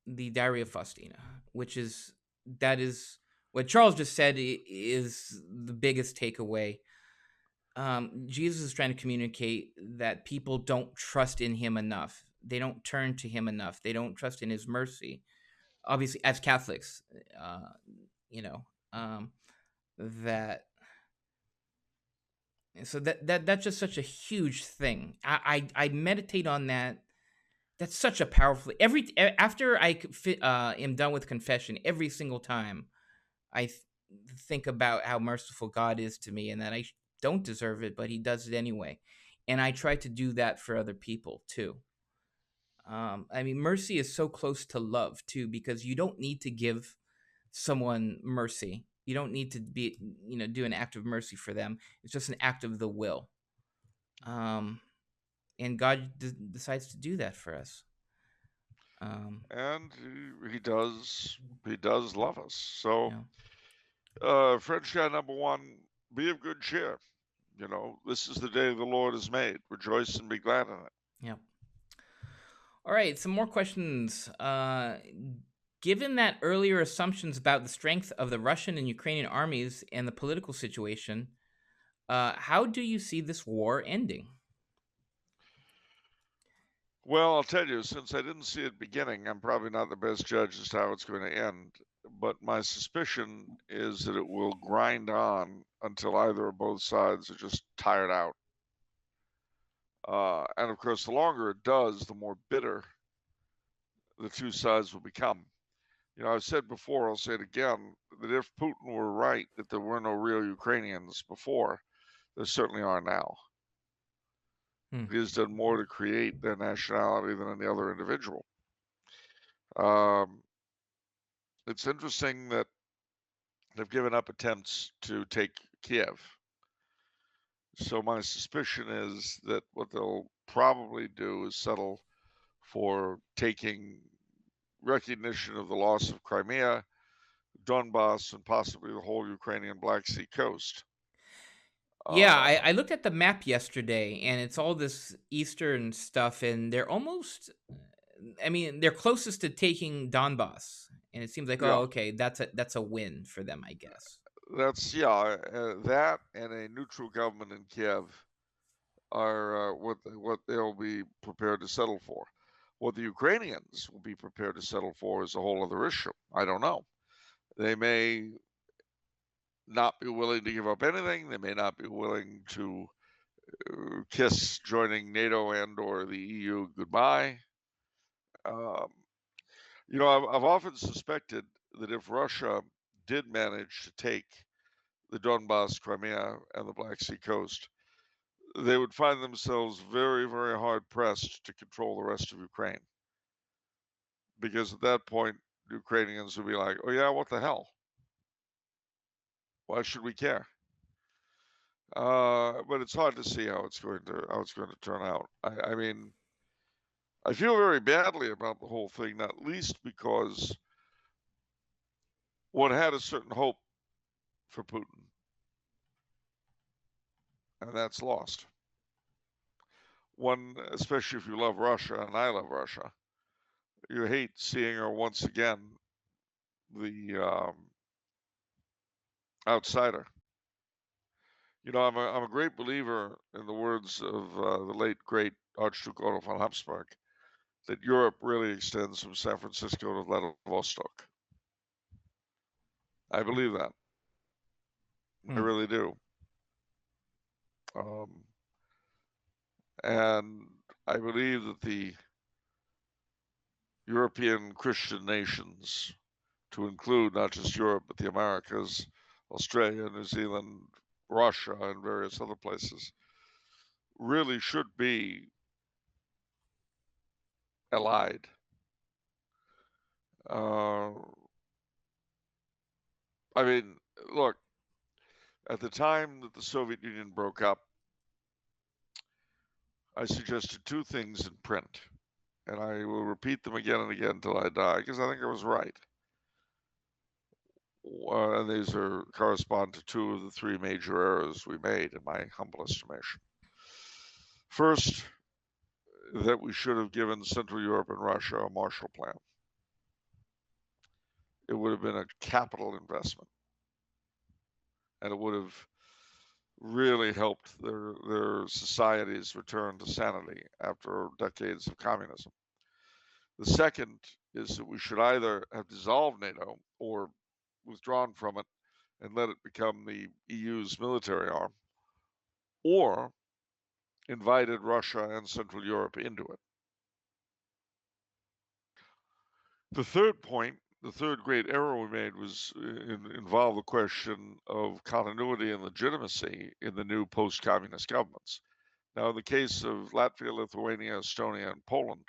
the Diary of Faustina, which is that is what Charles just said is the biggest takeaway. Jesus is trying to communicate that people don't trust in him enough. They don't turn to him enough. They don't trust in his mercy. Obviously, as Catholics, uh, you know um, that. So that's just such a huge thing. I meditate on that. That's such a powerful. After am done with confession, every single time I think about how merciful God is to me and that I don't deserve it, but He does it anyway. And I try to do that for other people too. I mean, mercy is so close to love too, because you don't need to give someone mercy. You don't need to do an act of mercy for them. It's just an act of the will. Um, and God decides to do that for us. And he does love us. So, Yeah, French guy number one, be of good cheer. This is the day the Lord has made. Rejoice and be glad in it. yeah. All right, some more questions. Given that earlier assumptions about the strength of the Russian and Ukrainian armies and the political situation, how do you see this war ending? Well, I'll tell you, since I didn't see it beginning, I'm probably not the best judge as to how it's going to end. But my suspicion is that it will grind on until either or both sides are just tired out. And of course, the longer it does, the more bitter the two sides will become. I've said before, I'll say it again, that if Putin were right, that there were no real Ukrainians before, there certainly are now. Hmm. He has done more to create their nationality than any other individual. Um, it's interesting that they've given up attempts to take Kiev. So my suspicion is that what they'll probably do is settle for taking recognition of the loss of Crimea, Donbass, and possibly the whole Ukrainian Black Sea coast. Yeah, Uh, I looked at the map yesterday, and it's all this eastern stuff, and they're almost. I mean, they're closest to taking Donbass, and it seems like, yeah, oh, okay, that's a win for them, I guess. that and a neutral government in Kiev are what they'll be prepared to settle for. What the Ukrainians will be prepared to settle for is a whole other issue. I don't know. They may not be willing to give up anything. They may not be willing to kiss joining NATO and or the EU goodbye. Um, I've often suspected that if Russia did manage to take the Donbass, Crimea, and the Black Sea coast, they would find themselves very, very hard pressed to control the rest of Ukraine. Because at that point, the Ukrainians would be like, oh, yeah, what the hell? Why should we care? But it's hard to see how it's going to turn out. I mean, I feel very badly about the whole thing, not least because one had a certain hope for Putin, and that's lost. One, especially if you love Russia, and I love Russia, you hate seeing her once again the outsider. I'm a great believer in the words of the late great Archduke Otto von Habsburg that Europe really extends from San Francisco to Vladivostok. I believe that. I Hmm. really do. Um, and I believe that the European Christian nations, to include not just Europe, but the Americas, Australia, New Zealand, Russia, and various other places, really should be allied. Uh, I mean, look, at the time that the Soviet Union broke up, I suggested two things in print, and I will repeat them again and again until I die, because I think I was right. And these correspond to two of the three major errors we made, in my humble estimation. First, that we should have given Central Europe and Russia a Marshall Plan. It would have been a capital investment, and it would have really helped their societies return to sanity after decades of communism. The second is that we should either have dissolved NATO or withdrawn from it and let it become the EU's military arm, or invited Russia and Central Europe into it. The third point, the third great error we made, was involve the question of continuity and legitimacy in the new post-communist governments. Now, in the case of Latvia, Lithuania, Estonia, and Poland,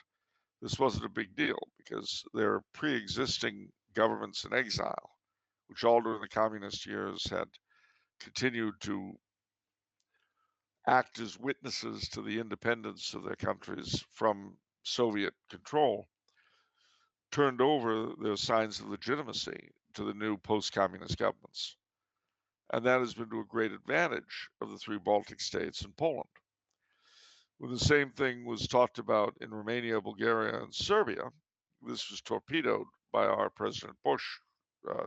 this wasn't a big deal because they're pre-existing governments in exile, which all during the communist years had continued to act as witnesses to the independence of their countries from Soviet control, turned over their signs of legitimacy to the new post-communist governments. And that has been to a great advantage of the three Baltic states and Poland. When the same thing was talked about in Romania, Bulgaria, and Serbia, this was torpedoed by our President Bush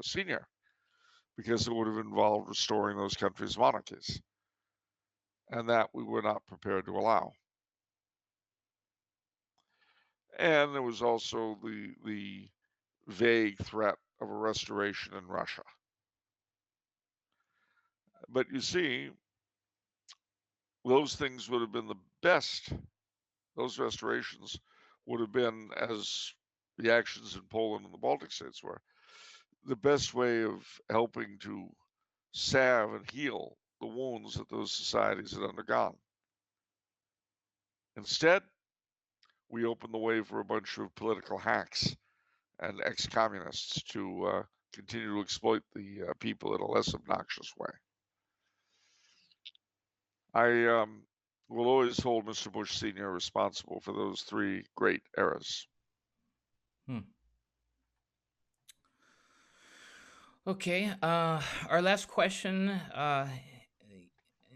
Sr., because it would have involved restoring those countries' monarchies. And that we were not prepared to allow. And there was also the vague threat of a restoration in Russia. But you see, those things would have been the best, those restorations would have been, as the actions in Poland and the Baltic states were, the best way of helping to salve and heal the wounds that those societies had undergone. Instead, we opened the way for a bunch of political hacks and ex-communists to continue to exploit the people in a less obnoxious way. I will always hold Mr. Bush Sr. responsible for those three great errors. Okay. Our last question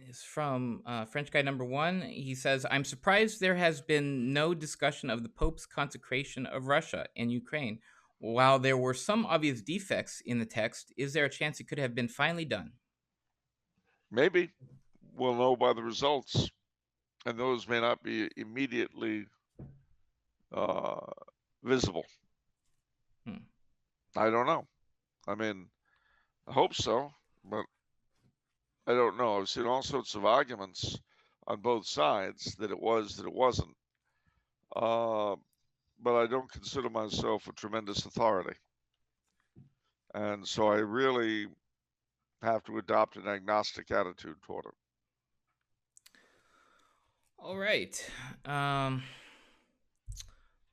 is from French guy number 1. He says, "I'm surprised there has been no discussion of the Pope's consecration of Russia and Ukraine. While there were some obvious defects in the text, is there a chance it could have been finally done?" Maybe. We'll know by the results, and those may not be immediately visible. I don't know. I mean, I hope so, but I don't know. I've seen all sorts of arguments on both sides that it was, that it wasn't. But I don't consider myself a tremendous authority. And so I really have to adopt an agnostic attitude toward it. All right.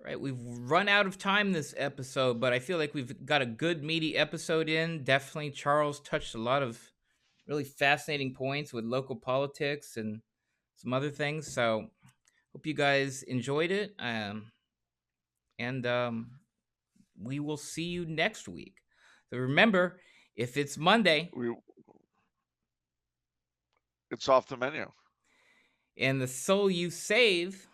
Right, we've run out of time this episode, but I feel like we've got a good meaty episode in. Definitely Charles touched a lot of really fascinating points with local politics and some other things. So hope you guys enjoyed it. And we will see you next week. So remember, if it's Monday, it's off the menu. And the soul you save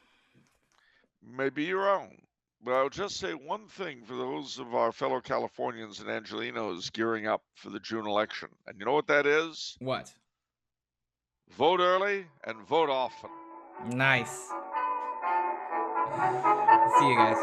may be your own. But I'll just say one thing for those of our fellow Californians and Angelinos gearing up for the June election. And you know what that is? What? Vote early and vote often. Nice. See you guys.